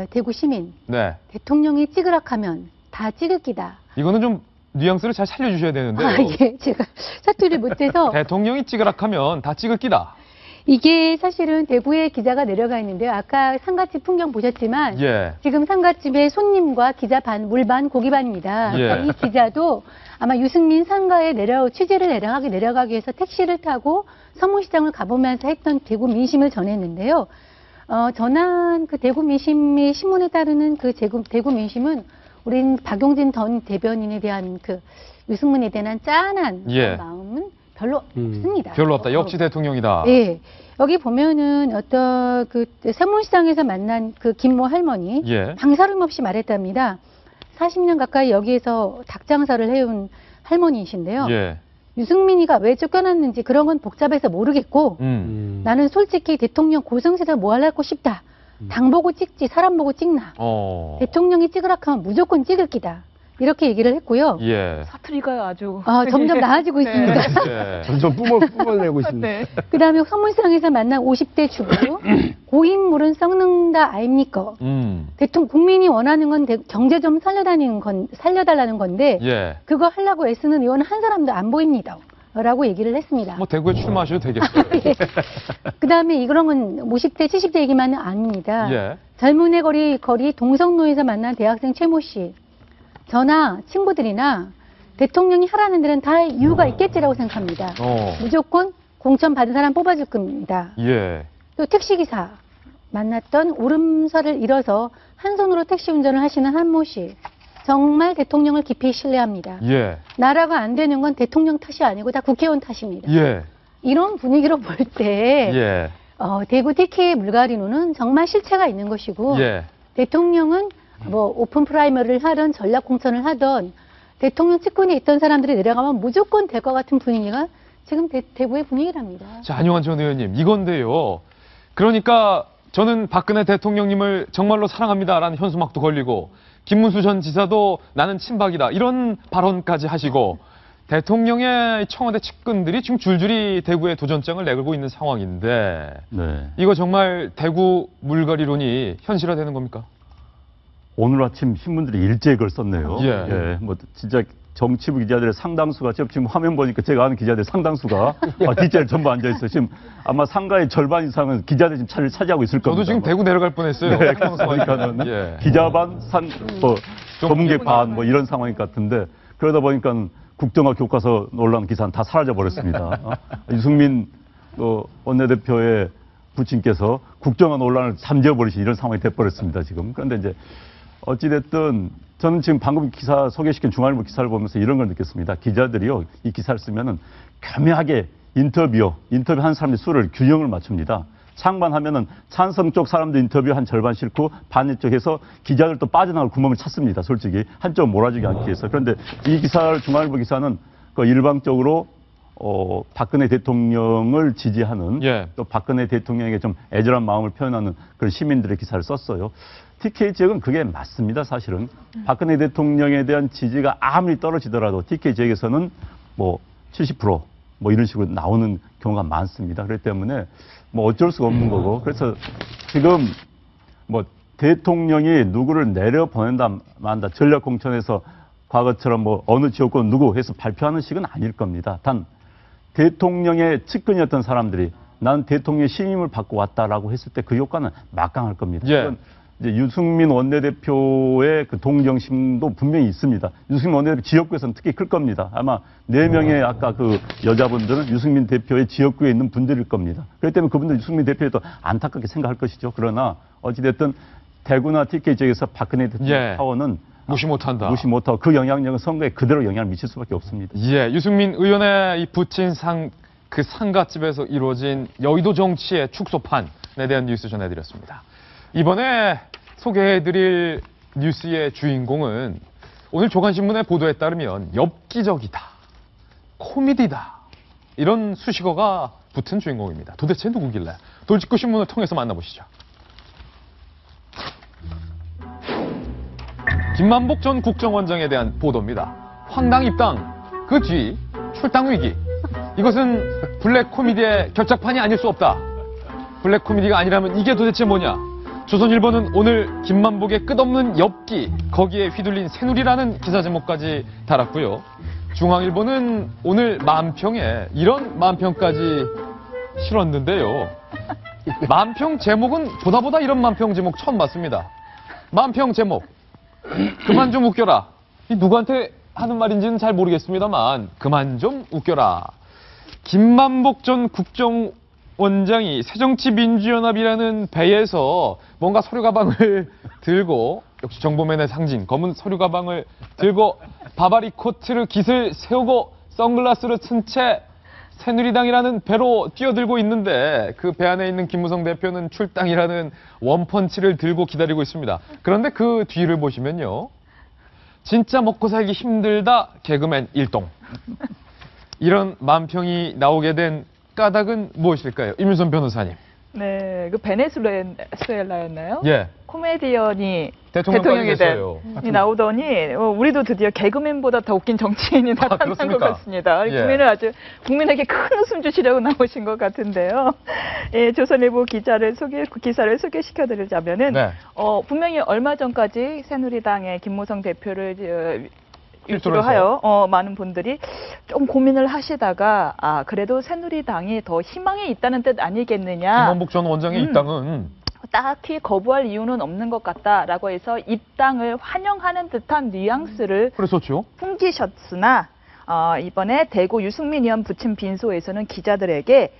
B: 대구 시민.
A: 네.
B: 대통령이 찌그락하면 다 찍을 끼다.
A: 이거는 좀 뉘앙스를 잘 살려주셔야 되는데요.
B: 예, 제가 사투리를 못해서
A: 대통령이 찌그락하면 다 찍을 끼다.
B: 이게 사실은 대구에 기자가 내려가 있는데요. 아까 상가집 풍경 보셨지만
A: 예.
B: 지금 상가집에 손님과 기자 반, 물 반, 고기 반입니다.
A: 예.
B: 이 기자도 아마 유승민 상가에 취재를 내려가기 위해서 택시를 타고 서문시장을 가보면서 했던 대구 민심을 전했는데요. 전한 그 대구 민심의 신문에 따르는 그 대구 민심은 우린 박용진 전 대변인에 대한 그 유승민에 대한 짠한
A: 예.
B: 마음은 별로 없습니다.
A: 별로 없다. 역시 대통령이다.
B: 예. 여기 보면은 어떤 그 서문시장에서 만난 그 김모 할머니
A: 예.
B: 방사름 없이 말했답니다. 40년 가까이 여기에서 닭 장사를 해온 할머니이신데요.
A: 예.
B: 유승민이가 왜 쫓겨났는지 그런 건 복잡해서 모르겠고 나는 솔직히 대통령 고성세자 뭐 하려고 싶다. 당 보고 찍지 사람 보고 찍나. 대통령이 찍으라하면 무조건 찍을 끼다. 이렇게 얘기를 했고요.
A: 예.
G: 사투리가 아주
B: 점점 나아지고
G: 네.
B: 있습니다.
A: 예.
C: 점점 뿜어내고 있습니다.
G: 네.
B: 그다음에 서문시장에서 만난 50대 주부 고인물은 썩는다 아닙니까? 국민이 원하는 건 경제 좀 살려달라는 건데
A: 예.
B: 그거 하려고 애쓰는 의원은 한 사람도 안 보입니다. 라고 얘기를 했습니다.
A: 뭐 대구에 출마하셔도 되겠어요.
B: 예. 그다음에 이런 건 50대 70대 얘기만은 아닙니다.
A: 예.
B: 젊은의 거리 동성로에서 만난 대학생 최모 씨. 저나 친구들이나 대통령이 하라는 데는 다 이유가 있겠지라고 생각합니다. 무조건 공천 받은 사람 뽑아줄 겁니다.
A: 예.
B: 또 택시기사 만났던 울음살을 잃어서 한 손으로 택시 운전을 하시는 한모 씨. 정말 대통령을 깊이 신뢰합니다.
A: 예.
B: 나라가 안 되는 건 대통령 탓이 아니고 다 국회의원 탓입니다.
A: 예.
B: 이런 분위기로 볼 때
A: 예.
B: 대구 TK 물갈이노는 정말 실체가 있는 것이고
A: 예.
B: 대통령은 뭐 오픈 프라이머리를 하던 전략 공천을 하던 대통령 측근에 있던 사람들이 내려가면 무조건 될 것 같은 분위기가 지금 대구의 분위기랍니다.
A: 자, 안용환 전 의원님, 이건데요. 그러니까 저는 박근혜 대통령님을 정말로 사랑합니다라는 현수막도 걸리고 김문수 전 지사도 나는 친박이다 이런 발언까지 하시고 대통령의 청와대 측근들이 지금 줄줄이 대구에 도전장을 내걸고 있는 상황인데
D: 네.
A: 이거 정말 대구 물갈이론이 현실화되는 겁니까?
D: 오늘 아침 신문들이 일제히 그걸 썼네요.
A: 예.
D: 뭐 진짜 정치부 기자들의 상당수가 지금 화면 보니까 제가 아는 기자들 상당수가 뒷자리에 전부 앉아 있어요. 지금 아마 상가의 절반 이상은 기자들 지금 자리를 차지하고 있을 겁니다.
A: 저도 지금 대구 내려갈 뻔했어요.
D: 네, 그러니까는
A: 예.
D: 기자 반, 전문객 반 뭐 이런 상황인 것 같은데 그러다 보니까 국정화 교과서 논란 기사는 다 사라져 버렸습니다. 유승민 원내대표의 부친께서 국정화 논란을 잠재워버리신 이런 상황이 돼버렸습니다. 지금. 그런데 이제 어찌됐든 저는 지금 방금 기사 소개시킨 중앙일보 기사를 보면서 이런 걸 느꼈습니다. 기자들이요, 이 기사를 쓰면은 교묘하게 인터뷰한 사람의 수를 균형을 맞춥니다. 상반하면은 찬성 쪽 사람들 인터뷰 한 절반 싣고 반대쪽 해서 기자들도 빠져나갈 구멍을 찾습니다. 솔직히 한쪽 몰아주지 않기 위해서. 그런데 이 기사를 중앙일보 기사는 그 일방적으로 박근혜 대통령을 지지하는 또 박근혜 대통령에게 좀 애절한 마음을 표현하는 그런 시민들의 기사를 썼어요. TK 지역은 그게 맞습니다. 사실은 박근혜 대통령에 대한 지지가 아무리 떨어지더라도 TK 지역에서는 뭐 70% 뭐 이런 식으로 나오는 경우가 많습니다. 그렇기 때문에 뭐 어쩔 수가 없는 거고. 그래서 지금 뭐 대통령이 누구를 내려보낸다 만다 전략 공천에서 과거처럼 뭐 어느 지역권 누구 해서 발표하는 식은 아닐 겁니다. 단 대통령의 측근이었던 사람들이 난 대통령의 신임을 받고 왔다라고 했을 때 그 효과는 막강할 겁니다. 이제 유승민 원내대표의 그 동정심도 분명히 있습니다. 유승민 원내대표 지역구에서는 특히 클 겁니다. 아마 4명의 아까 그 여자분들은 유승민 대표의 지역구에 있는 분들일 겁니다. 그렇기 때문에 그분들 유승민 대표에 또 안타깝게 생각할 것이죠. 그러나 어찌됐든 대구나 TK 지역에서 박근혜 대통령 파워는
A: 무시 못한다.
D: 무시 못하고 그 영향력은 선거에 그대로 영향을 미칠 수밖에 없습니다.
A: 유승민 의원의 이 부친 그 상가집에서 이루어진 여의도 정치의 축소판에 대한 뉴스 전해드렸습니다. 이번에 소개해드릴 뉴스의 주인공은 오늘 조간신문의 보도에 따르면 엽기적이다, 코미디다 이런 수식어가 붙은 주인공입니다. 도대체 누구길래? 돌직구 신문을 통해서 만나보시죠. 김만복 전 국정원장에 대한 보도입니다. 황당 입당, 그 뒤 출당 위기. 이것은 블랙 코미디의 결작판이 아닐 수 없다. 블랙 코미디가 아니라면 이게 도대체 뭐냐? 조선일보는 오늘 김만복의 끝없는 엽기, 거기에 휘둘린 새누리라는 기사 제목까지 달았고요. 중앙일보는 오늘 만평에 이런 만평까지 실었는데요. 만평 제목은 보다 이런 만평 제목 처음 봤습니다. 만평 제목, 그만 좀 웃겨라. 이 누구한테 하는 말인지는 잘 모르겠습니다만 그만 좀 웃겨라. 김만복 전 국정원장이 새정치민주연합이라는 배에서 뭔가 서류 가방을 들고, 역시 정보맨의 상징 검은 서류 가방을 들고 바바리 코트를 깃을 세우고 선글라스를 쓴 채 새누리당이라는 배로 뛰어들고 있는데 그 배 안에 있는 김무성 대표는 출당이라는 원펀치를 들고 기다리고 있습니다. 그런데 그 뒤를 보시면요. 진짜 먹고 살기 힘들다 개그맨 일동. 이런 만평이 나오게 된 까닭은 무엇일까요? 임윤선 변호사님.
G: 네, 그 베네수엘라였나요?
A: 예.
G: 코미디언이 대통령이 나오더니 우리도 드디어 개그맨보다 더 웃긴 정치인이 나타난 것 같습니다. 국민에게 큰 웃음 주시려고 나오신 것 같은데요. 예, 조선일보 기사를 소개시켜드리자면은 분명히 얼마 전까지 새누리당의 김무성 대표를 유지로 하여 많은 분들이 좀 고민을 하시다가 그래도 새누리당이 더 희망이 있다는 뜻 아니겠느냐.
A: 김만복 전 원장의 입당은
G: 딱히 거부할 이유는 없는 것 같다라고 해서 입당을 환영하는 듯한 뉘앙스를 풍기셨으나 이번에 대구 유승민 의원 부친 빈소에서는 기자들에게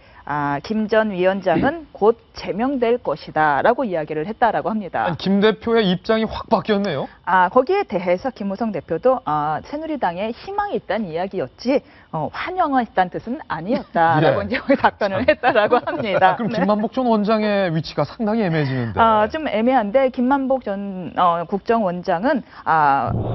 G: 김 전 위원장은 곧 제명될 것이다라고 이야기를 했다라고 합니다.
A: 아니, 김 대표의 입장이 확 바뀌었네요.
G: 거기에 대해서 김무성 대표도 새누리당에 희망이 있다는 이야기였지 환영은 있다는 뜻은 아니었다라고
A: 예.
G: 이제 답변을 했다라고 합니다.
A: 그럼
G: 네.
A: 김만복 전 원장의 위치가 상당히 애매해지는데.
G: 좀 애매한데 김만복 전 국정원장은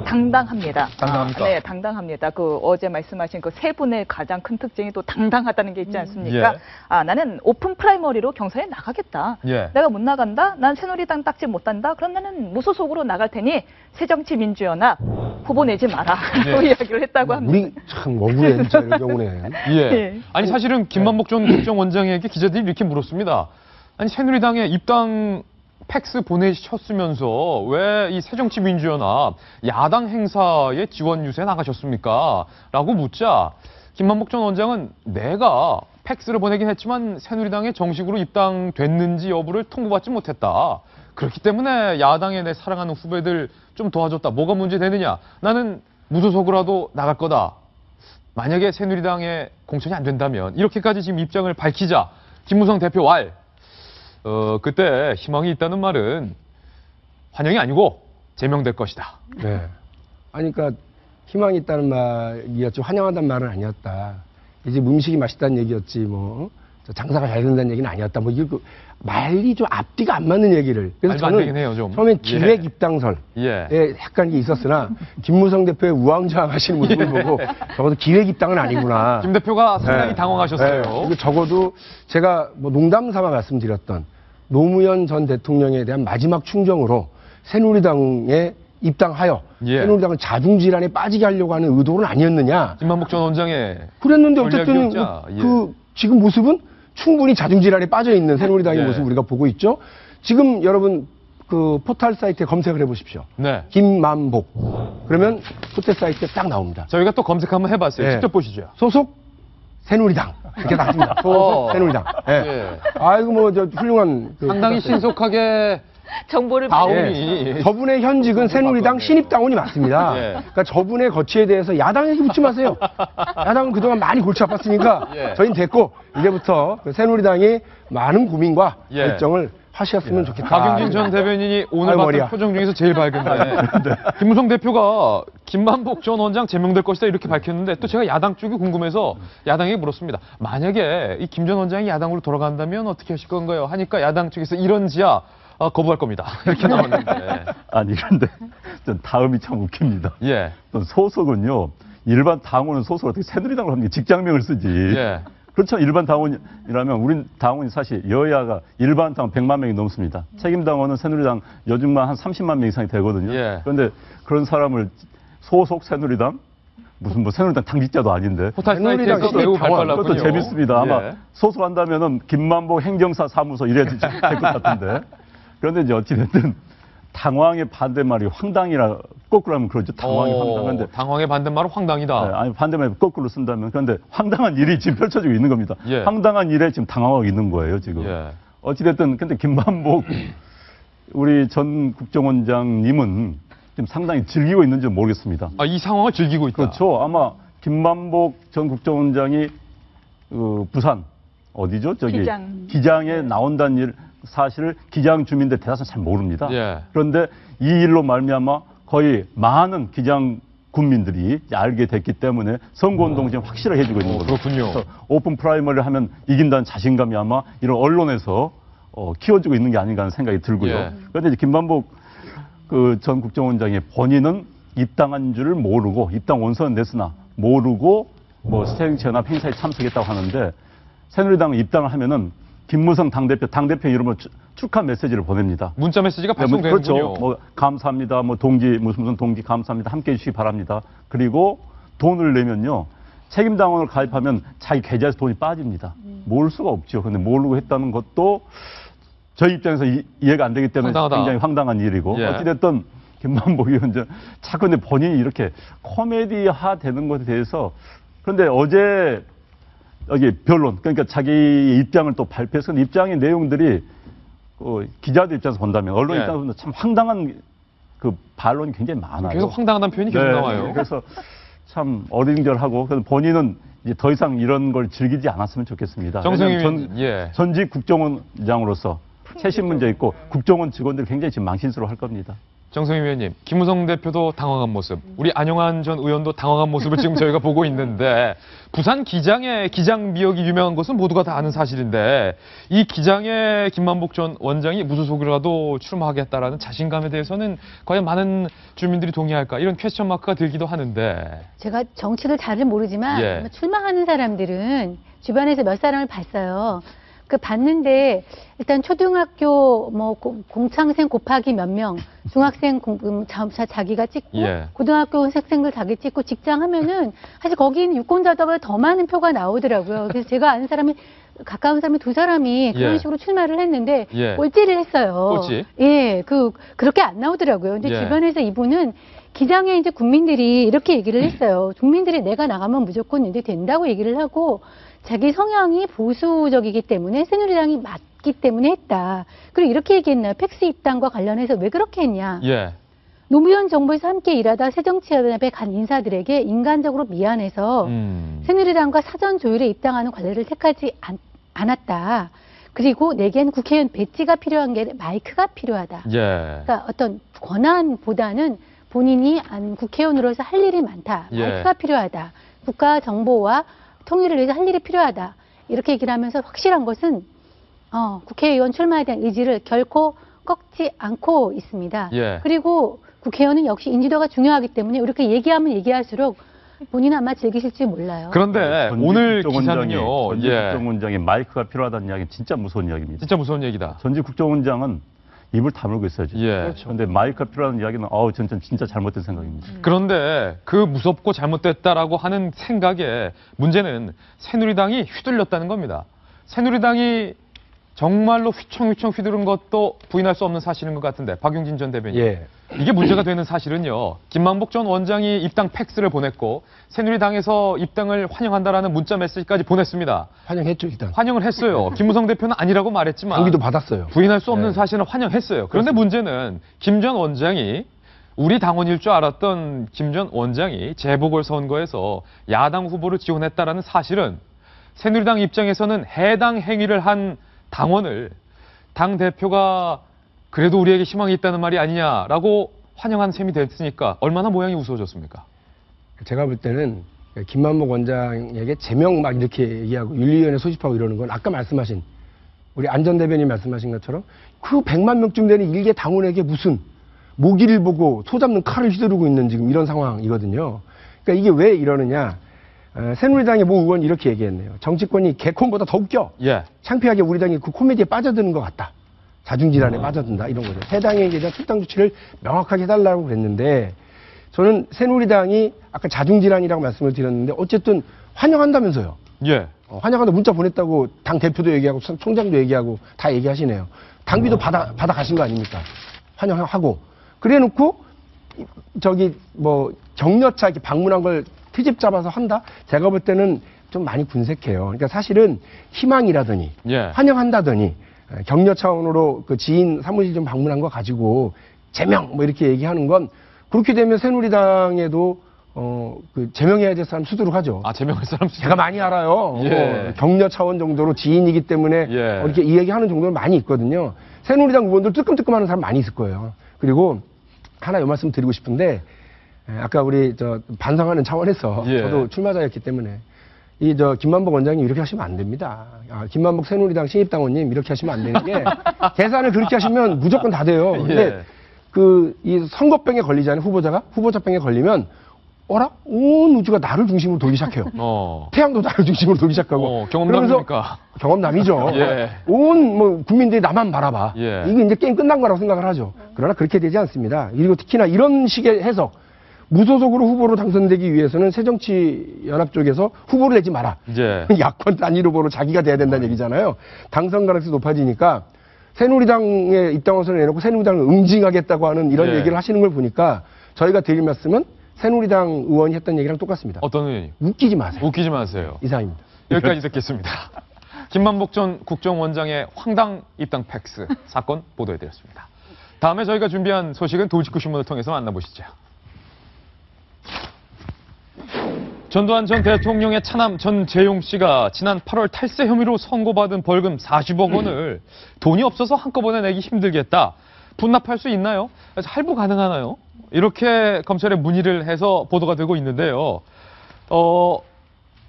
G: 당당합니다.
A: 당당합니까?
G: 네, 당당합니다. 어제 말씀하신 그 세 분의 가장 큰 특징이 또 당당하다는 게 있지 않습니까?
A: 예.
G: 나는 오픈 프라이머리로 경선에 나가겠다.
A: 예.
G: 내가 못 나간다? 난 새누리당 딱지 못 단다? 그럼 나는 무소속으로 나갈 테니 새정치민주연합 후보 내지 마라. 라고
A: 예.
G: 이야기를 했다고 합니다.
C: 우리 참 억울해, 진짜 이런 경우는.
A: 예.
G: 예.
A: 아니 사실은 김만복 전 국정원장에게 기자들이 이렇게 물었습니다. 아니 새누리당에 입당 팩스 보내셨으면서 왜 이 새정치민주연합 야당 행사에 지원 유세에 나가셨습니까? 라고 묻자 김만복 전 원장은 내가 팩스를 보내긴 했지만 새누리당에 정식으로 입당됐는지 여부를 통보받지 못했다. 그렇기 때문에 야당에 내 사랑하는 후배들 좀 도와줬다. 뭐가 문제되느냐? 나는 무소속으로라도 나갈 거다. 만약에 새누리당에 공천이 안 된다면 이렇게까지 지금 입장을 밝히자 김무성 대표 왈 그때 희망이 있다는 말은 환영이 아니고 제명될 것이다.
C: 네. 아니, 그러니까 희망이 있다는 말이었지 환영한다는 말은 아니었다. 이제 음식이 맛있다는 얘기였지 뭐 장사가 잘 된다는 얘기는 아니었다. 뭐 이거 말이 좀 앞뒤가 안 맞는 얘기를. 그래서
A: 말도 안 되긴
C: 저는
A: 해요, 좀.
C: 처음엔 기획
A: 예.
C: 입당설에
A: 예.
C: 약간 게 있었으나 김무성 대표의 우왕좌왕하시는 모습을 보고 적어도 기획 입당은 아니구나.
A: 김 대표가 상당히
C: 네.
A: 당황하셨어요.
C: 네. 그리고 적어도 제가 뭐 농담 삼아 말씀드렸던 노무현 전 대통령에 대한 마지막 충정으로 새누리당에 입당하여
A: 예.
C: 새누리당을 자중질환에 빠지게 하려고 하는 의도는 아니었느냐.
A: 김만복 전 원장의
C: 그랬는데 어쨌든
A: 전략이었자, 예.
C: 그 지금 모습은 충분히 자중질환에 빠져 있는 새누리당의
A: 네.
C: 모습을 우리가 보고 있죠. 지금 여러분 그 포털 사이트에 검색을 해보십시오.
A: 네.
C: 김만복. 그러면 포털 사이트에 딱 나옵니다.
A: 저희가 또 검색 한번 해봤어요.
C: 예.
A: 직접 보시죠.
C: 소속 새누리당 이렇게 나왔습니다. 소속 새누리당. 예.
A: 예.
C: 아이고 뭐 저 훌륭한
A: 상당히 신속하게
G: 정보를
A: 다음이
C: 예. 저분의 현직은 새누리당 신입당원이 맞습니다.
A: 예.
C: 그러니까 저분의 거취에 대해서 야당 얘기 묻지 마세요. 야당은 그동안 많이 골치 아팠으니까
A: 예.
C: 저희는 됐고 이제부터 그 새누리당이 많은 고민과
A: 예.
C: 결정을 하셨으면 좋겠다.
A: 박용진 전 대변인이 오늘
C: 아유,
A: 봤던
C: 머리야.
A: 표정 중에서 제일 밝은데 김무성 대표가 김만복 전 원장 제명될 것이다 이렇게 밝혔는데 또 제가 야당 쪽이 궁금해서 야당에게 물었습니다. 만약에 이 김 전 원장이 야당으로 돌아간다면 어떻게 하실 건가요? 하니까 야당 쪽에서 이런지야 거부할 겁니다. 이렇게 나왔는데.
D: 아니 그런데 전 다음이 참 웃깁니다.
A: 예.
D: 또 소속은요 일반 당원은 소속을 어떻게 새누리당으로 합니까? 직장명을 쓰지.
A: 예.
D: 그렇죠. 일반 당원이라면 우린 당원이 사실 여야가 일반 당원 100만 명이 넘습니다. 책임 당원은 새누리당 여중만 한 30만 명 이상이 되거든요.
A: 예.
D: 그런데 그런 사람을 소속 새누리당 무슨 뭐 새누리당 당직자도 아닌데
A: 포털
C: 새누리당
A: 사이트에서 매우
C: 당원,
A: 발달랐군요.
D: 그것도 재밌습니다. 아마
A: 예.
D: 소속한다면은 김만복 행정사 사무소 이래야 될 것 같은데. 그런데 이제 어찌됐든 당황의 반대말이 황당이라 거꾸로 하면 그러죠. 당황이 황당한데.
A: 당황의 반대말은 황당이다.
D: 네, 아니 반대말 거꾸로 쓴다면 그런데 황당한 일이 지금 펼쳐지고 있는 겁니다.
A: 예.
D: 황당한 일에 지금 당황하고 있는 거예요 지금.
A: 예.
D: 어찌됐든 근데 김만복 우리 전 국정원장님은 지금 상당히 즐기고 있는지 모르겠습니다.
A: 이 상황을 즐기고 있다.
D: 그렇죠. 아마 김만복 전 국정원장이 부산 어디죠? 저기 기장에 나온다는 일 사실을 기장 주민들 대다수 잘 모릅니다.
A: 예.
D: 그런데 이 일로 말미암아 거의 많은 기장 군민들이 알게 됐기 때문에 선거운동을 지금 확실하게 해주고 있는 겁니다.
A: 그렇군요.
D: 그래서 오픈 프라이머리를 하면 이긴다는 자신감이 아마 이런 언론에서 키워주고 있는 게 아닌가 하는 생각이 들고요.
A: 예.
D: 그런데 이제 김만복 전 국정원장의 본인은 입당한 줄을 모르고 입당 원서는 냈으나 모르고 뭐 새정치연합 행사에 참석했다고 하는데 새누리당 입당을 하면은 김무성 당대표 이름으로 축하 메시지를 보냅니다.
A: 문자 메시지가 발송되는군요.
D: 그렇죠. 뭐 감사합니다. 뭐 동지 무슨 동지 감사합니다. 함께 해주시기 바랍니다. 그리고 돈을 내면요. 책임당원을 가입하면 자기 계좌에서 돈이 빠집니다. 모를 수가 없죠. 근데 모르고 했다는 것도 저희 입장에서 이해가 안 되기 때문에
A: 황당하다.
D: 굉장히 황당한 일이고
A: 예.
D: 어찌됐든 김만복 위원장 자꾸 근데 본인이 이렇게 코미디화 되는 것에 대해서 그런데 어제 여기 변론 그러니까 자기 입장을 또 발표해서 입장의 내용들이 기자들 입장에서 본다면 언론
A: 예.
D: 입장에서 보면 참 황당한 그 반론이 굉장히 많아요.
A: 계속 황당하다는 표현이 계속
D: 네,
A: 나와요.
D: 그래서 참 어린결하고 그래서 본인은 이제 더 이상 이런 걸 즐기지 않았으면 좋겠습니다.
A: 정성희
D: 왜냐하면
A: 예.
D: 전직 국정원장으로서 최신 문제 있고 국정원 직원들이 굉장히 지금 망신스러워할 겁니다.
A: 정성희 위원님, 김무성 대표도 당황한 모습, 우리 안용환 전 의원도 당황한 모습을 지금 저희가 보고 있는데 부산 기장의 기장 미역이 유명한 것은 모두가 다 아는 사실인데 이 기장의 김만복 전 원장이 무소속이라도 출마하겠다라는 자신감에 대해서는 과연 많은 주민들이 동의할까 이런 퀘스천 마크가 들기도 하는데
B: 제가 정치를 잘은 모르지만
A: 예.
B: 출마하는 사람들은 주변에서 몇 사람을 봤어요. 그 봤는데 일단 초등학교 뭐 공창생 곱하기 몇 명, 중학생 자기가 찍고
A: 예.
B: 고등학교 학생들 자기 찍고 직장 하면은 사실 거기는 유권자보다 더 많은 표가 나오더라고요. 그래서 제가 아는 사람이 가까운 사람이 두 사람이 그런
A: 예.
B: 식으로 출마를 했는데
A: 예.
B: 꼴찌를 했어요.
A: 꼴찌?
B: 예, 그렇게 안 나오더라고요. 근데
A: 예.
B: 주변에서 이분은 기장에 이제 국민들이 이렇게 얘기를 했어요. 국민들이 내가 나가면 무조건 이제 된다고 얘기를 하고 자기 성향이 보수적이기 때문에 새누리당이 맞기 때문에 했다. 그리고 이렇게 얘기했나요? 팩스 입당과 관련해서 왜 그렇게 했냐?
A: 예.
B: 노무현 정부에서 함께 일하다 새정치연합에 간 인사들에게 인간적으로 미안해서 새누리당과 사전 조율에 입당하는 관례를 택하지 않았다. 그리고 내겐 국회의원 배지가 필요한 게 마이크가 필요하다.
A: 예.
B: 그러니까 어떤 권한보다는 본인이 국회의원으로서 할 일이 많다.
A: 예.
B: 마이크가 필요하다. 국가 정보와 통일을 위해서 할 일이 필요하다. 이렇게 얘기를 하면서 확실한 것은 국회의원 출마에 대한 의지를 결코 꺾지 않고 있습니다.
A: 예.
B: 그리고 국회의원은 역시 인지도가 중요하기 때문에 이렇게 얘기하면 얘기할수록 본인은 아마 즐기실지 몰라요.
A: 그런데 오늘 기사는요.
D: 전직
A: 예.
D: 국정원장이 마이크가 필요하다는 이야기는 진짜 무서운 이야기입니다.
A: 진짜 무서운 얘기다.
D: 전직 국정원장은 입을 다물고 있어야죠.
A: 예.
D: 그런데 마이크가 필요하다는 이야기는 전 진짜 잘못된 생각입니다.
A: 그런데 그 무섭고 잘못됐다라고 하는 생각에 문제는 새누리당이 휘둘렸다는 겁니다. 새누리당이 정말로 휘청휘청 휘두른 것도 부인할 수 없는 사실인 것 같은데 박용진 전 대변인.
C: 예.
A: 이게 문제가 되는 사실은요. 김만복 전 원장이 입당 팩스를 보냈고 새누리당에서 입당을 환영한다라는 문자 메시지까지 보냈습니다.
C: 환영했죠, 일단.
A: 환영을 했어요. 김무성 대표는 아니라고 말했지만
C: 당비도 받았어요.
A: 부인할 수 없는
C: 네.
A: 사실은 환영했어요. 그런데 문제는 김 전 원장이 우리 당원일 줄 알았던 김 전 원장이 재보궐선거에서 야당 후보를 지원했다라는 사실은 새누리당 입장에서는 해당 행위를 한 당원을 당 대표가 그래도 우리에게 희망이 있다는 말이 아니냐라고 환영한 셈이 됐으니까 얼마나 모양이 우스워졌습니까?
C: 제가 볼 때는 김만복 원장에게 제명 막 이렇게 얘기하고 윤리위원회 소집하고 이러는 건 아까 말씀하신 우리 안 전 대변인 말씀하신 것처럼 그 100만 명쯤 되는 일개 당원에게 무슨 모기를 보고 소 잡는 칼을 휘두르고 있는 지금 이런 상황이거든요. 그러니까 이게 왜 이러느냐. 새누리당의 모 의원이 이렇게 얘기했네요. 정치권이 개콘보다 더 웃겨.
A: 예.
C: 창피하게 우리 당이 그 코미디에 빠져드는 것 같다. 자중질환에 빠져든다. 이런 거죠. 해당에게 대한 특당 조치를 명확하게 해달라고 그랬는데 저는 새누리당이 아까 자중질환이라고 말씀을 드렸는데 어쨌든 환영한다면서요.
A: 예.
C: 환영한다 문자 보냈다고 당 대표도 얘기하고 총장도 얘기하고 다 얘기하시네요. 당비도 받아 가신 거 아닙니까? 환영하고. 그래 놓고 저기 뭐 격려차 이렇게 방문한 걸 트집 잡아서 한다? 제가 볼 때는 좀 많이 군색해요. 그러니까 사실은 희망이라더니
A: 예.
C: 환영한다더니 격려 차원으로 그 지인 사무실 좀 방문한 거 가지고 제명 뭐 이렇게 얘기하는 건 그렇게 되면 새누리당에도 그 제명해야 될 사람 수두룩 하죠.
A: 아, 제명할 사람
C: 제가 많이 알아요.
A: 예.
C: 격려 차원 정도로 지인이기 때문에
A: 예.
C: 이렇게 이야기하는 정도는 많이 있거든요. 새누리당 의원들 뜨끔뜨끔하는 사람 많이 있을 거예요. 그리고 하나 요 말씀 드리고 싶은데 아까 우리 반성하는 차원에서
A: 예.
C: 저도 출마자였기 때문에 김만복 원장님 이렇게 하시면 안 됩니다. 김만복 새누리당 신입당원님 이렇게 하시면 안 되는 게 계산을 그렇게 하시면 무조건 다 돼요. 근데 이 선거병에 걸리잖아요. 후보자병에 걸리면 어라? 온 우주가 나를 중심으로 돌기 시작해요. 태양도 나를 중심으로 돌기 시작하고.
A: 경험담입니까?
C: 경험담이죠.
A: 예.
C: 온 국민들이 나만 바라봐.
A: 예.
C: 이게 이제 게임 끝난 거라고 생각을 하죠. 그러나 그렇게 되지 않습니다. 그리고 특히나 이런 식의 해석. 무소속으로 후보로 당선되기 위해서는 새정치연합 쪽에서 후보를 내지 마라.
A: 예.
C: 야권 단일 후보로 자기가 돼야 된다는 얘기잖아요. 당선 가능성이 높아지니까 새누리당에 입당원서를 내놓고 새누리당을 응징하겠다고 하는 이런
A: 예.
C: 얘기를 하시는 걸 보니까 저희가 드릴 말씀은 새누리당 의원이 했던 얘기랑 똑같습니다.
A: 어떤 의원이?
C: 웃기지 마세요.
A: 웃기지 마세요.
C: 이상입니다.
A: 여기까지 듣겠습니다. 김만복 전 국정원장의 황당 입당 팩스 사건 보도해드렸습니다. 다음에 저희가 준비한 소식은 도직구 신문을 통해서 만나보시죠. 전두환 전 대통령의 차남 전재용 씨가 지난 8월 탈세 혐의로 선고받은 벌금 40억 원을 돈이 없어서 한꺼번에 내기 힘들겠다. 분납할 수 있나요? 할부 가능하나요? 이렇게 검찰에 문의를 해서 보도가 되고 있는데요.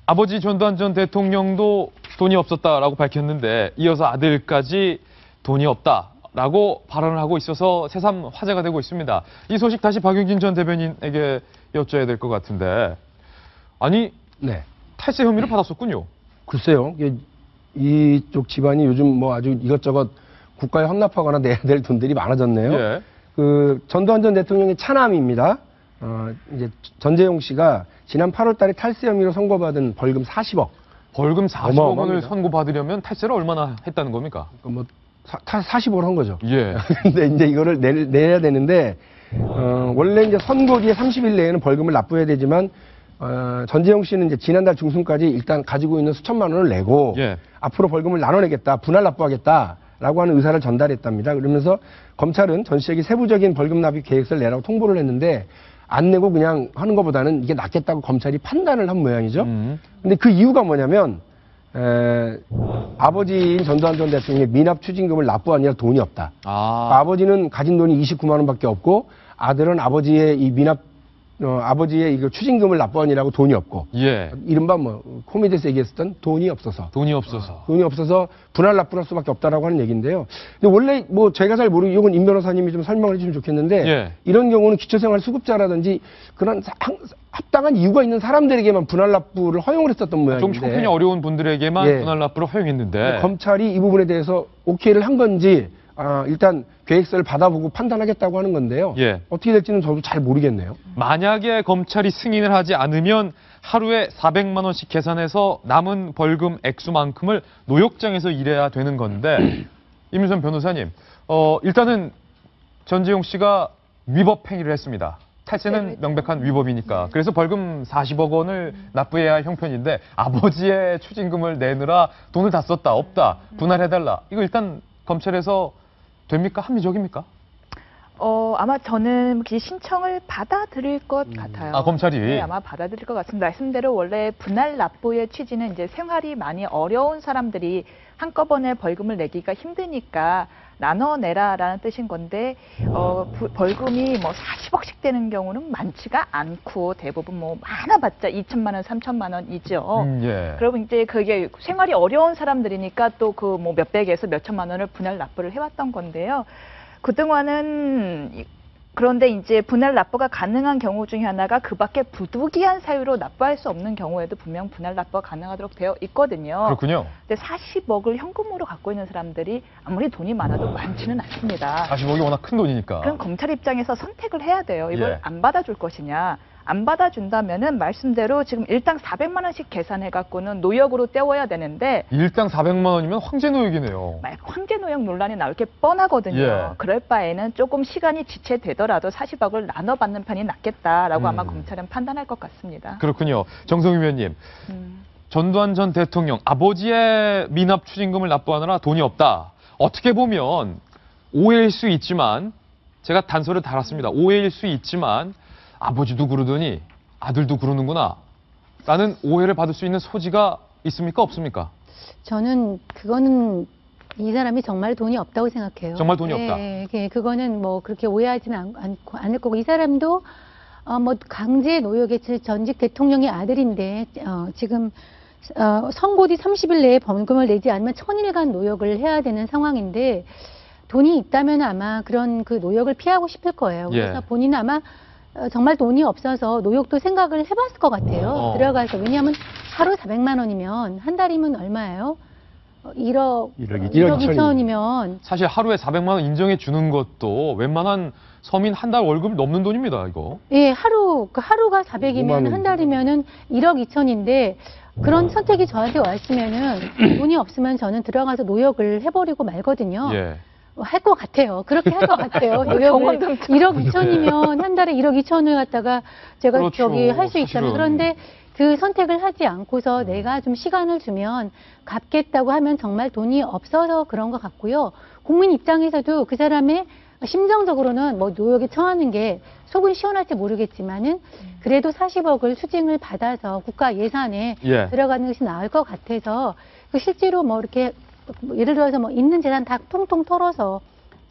A: 아버지 전두환 전 대통령도 돈이 없었다라고 밝혔는데 이어서 아들까지 돈이 없다라고 발언을 하고 있어서 새삼 화제가 되고 있습니다. 이 소식 다시 박용진 전 대변인에게 여쭤야 될 것 같은데 아니
C: 네.
A: 탈세 혐의를 받았었군요.
C: 글쎄요. 이쪽 집안이 요즘 뭐 아주 이것저것 국가에 헌납하거나 내야 될 돈들이 많아졌네요.
A: 예.
C: 그 전두환 전 대통령의 차남입니다. 이제 전재용 씨가 지난 8월 달에 탈세 혐의로 선고받은 벌금 40억.
A: 벌금 40억 원을
C: 어마어마합니다.
A: 선고받으려면 탈세를 얼마나 했다는 겁니까?
C: 뭐 40억을 한 거죠.
A: 예.
C: 근데 이제 이거를 내야 되는데 원래 이제 선고 뒤에 30일 내에는 벌금을 납부해야 되지만 전재용 씨는 이제 지난달 중순까지 일단 가지고 있는 수천만 원을 내고
A: 예.
C: 앞으로 벌금을 나눠내겠다, 분할 납부하겠다라고 하는 의사를 전달했답니다. 그러면서 검찰은 전 씨에게 세부적인 벌금 납입 계획서를 내라고 통보를 했는데 안 내고 그냥 하는 것보다는 이게 낫겠다고 검찰이 판단을 한 모양이죠. 근데 그 이유가 뭐냐면 아버지인 전두환 전 대통령의 미납 추징금을 납부하느라 돈이 없다. 아버지는 가진 돈이 29만 원밖에 없고 아들은 아버지의 이 미납 아버지의 이거 추징금을 납부하느라고 돈이 없고
A: 예.
C: 이른바 뭐 코미디에서 얘기했었던 돈이 없어서 돈이 없어서 분할 납부할 수밖에 없다라고 하는 얘기인데요. 근데 원래 뭐 제가 잘 모르고 이건 임 변호사님이 좀 설명을 해주면 좋겠는데
A: 예.
C: 이런 경우는 기초생활 수급자라든지 그런 합당한 이유가 있는 사람들에게만 분할 납부를 허용을 했었던 모양인데
A: 좀 형편이 어려운 분들에게만
C: 예.
A: 분할 납부를 허용했는데
C: 검찰이 이 부분에 대해서 오케이를 한 건지 일단 계획서를 받아보고 판단하겠다고 하는 건데요.
A: 예.
C: 어떻게 될지는 저도 잘 모르겠네요.
A: 만약에 검찰이 승인을 하지 않으면 하루에 400만 원씩 계산해서 남은 벌금 액수만큼을 노역장에서 일해야 되는 건데 임윤선 변호사님, 일단은 전재용 씨가 위법 행위를 했습니다. 탈세는 명백한 위법이니까. 그래서 벌금 40억 원을 납부해야 할 형편인데 아버지의 추징금을 내느라 돈을 다 썼다, 없다, 분할해달라. 이거 일단 검찰에서 됩니까? 합리적입니까?
G: 아마 저는 신청을 받아들일 것 같아요.
A: 검찰이?
G: 네, 아마 받아들일 것 같습니다. 말씀대로 원래 분할 납부의 취지는 이제 생활이 많이 어려운 사람들이 한꺼번에 벌금을 내기가 힘드니까 나눠내라라는 뜻인 건데, 벌금이 뭐 40억씩 되는 경우는 많지가 않고 대부분 뭐 많아봤자 2천만 원, 3천만 원이죠.
A: 예.
G: 그러면 이제 그게 생활이 어려운 사람들이니까 또 그 뭐 몇백에서 몇천만 원을 분할 납부를 해왔던 건데요. 그동안은 그런데 이제 분할 납부가 가능한 경우 중에 하나가 그 밖에 부득이한 사유로 납부할 수 없는 경우에도 분명 분할 납부가 가능하도록 되어 있거든요.
A: 그렇군요.
G: 근데 40억을 현금으로 갖고 있는 사람들이 아무리 돈이 많아도 많지는 않습니다.
A: 40억이 워낙 큰 돈이니까.
G: 그럼 검찰 입장에서 선택을 해야 돼요. 이걸
A: 예.
G: 안 받아줄 것이냐. 안 받아준다면은 말씀대로 지금 일당 400만 원씩 계산해갖고는 노역으로 떼워야 되는데
A: 일당 400만 원이면 황제 노역이네요.
G: 황제 노역 논란이 나올 게 뻔하거든요.
A: 예.
G: 그럴 바에는 조금 시간이 지체되더라도 40억을 나눠받는 편이 낫겠다라고 아마 검찰은 판단할 것 같습니다.
A: 그렇군요. 정성희 위원님. 전두환 전 대통령 아버지의 미납 추징금을 납부하느라 돈이 없다. 어떻게 보면 오해일 수 있지만 제가 단서를 달았습니다. 오해일 수 있지만 아버지도 그러더니 아들도 그러는구나 라는 오해를 받을 수 있는 소지가 있습니까? 없습니까?
B: 저는 그거는 이 사람이 정말 돈이 없다고 생각해요.
A: 정말 돈이 없다.
B: 네, 그거는 뭐 그렇게 오해하지는 않을 거고 이 사람도 뭐 강제 노역의 전직 대통령의 아들인데 지금 선고 뒤 30일 내에 벌금을 내지 않으면 1000일간 노역을 해야 되는 상황인데 돈이 있다면 아마 그런 그 노역을 피하고 싶을 거예요. 그래서
A: 예.
B: 본인은 아마 정말 돈이 없어서 노역도 생각을 해봤을 것 같아요. 들어가서. 왜냐하면 하루 400만 원이면 한 달이면 얼마예요? 1억 2천이면
A: 사실 하루에 400만 원 인정해 주는 것도 웬만한 서민 한 달 월급 넘는 돈입니다, 이거.
B: 예, 하루가 400이면 한 달이면은 1억 2천인데 그런 선택이 저한테 왔으면은 돈이 없으면 저는 들어가서 노역을 해버리고 말거든요.
A: 예.
B: 할 것 같아요. 그렇게 할 것 같아요. 노역을 1억 2천이면 한 달에 1억 2천을 갖다가 제가
A: 그렇죠,
B: 저기 할 수 있다면
A: 사실은.
B: 그런데 그 선택을 하지 않고서 내가 좀 시간을 주면 갚겠다고 하면 정말 돈이 없어서 그런 것 같고요. 국민 입장에서도 그 사람의 심정적으로는 뭐 노역에 처하는 게 속은 시원할지 모르겠지만은 그래도 40억을 수징을 받아서 국가 예산에
A: 예.
B: 들어가는 것이 나을 것 같아서 실제로 뭐 이렇게 예를 들어서 뭐 있는 재산 다 통통 털어서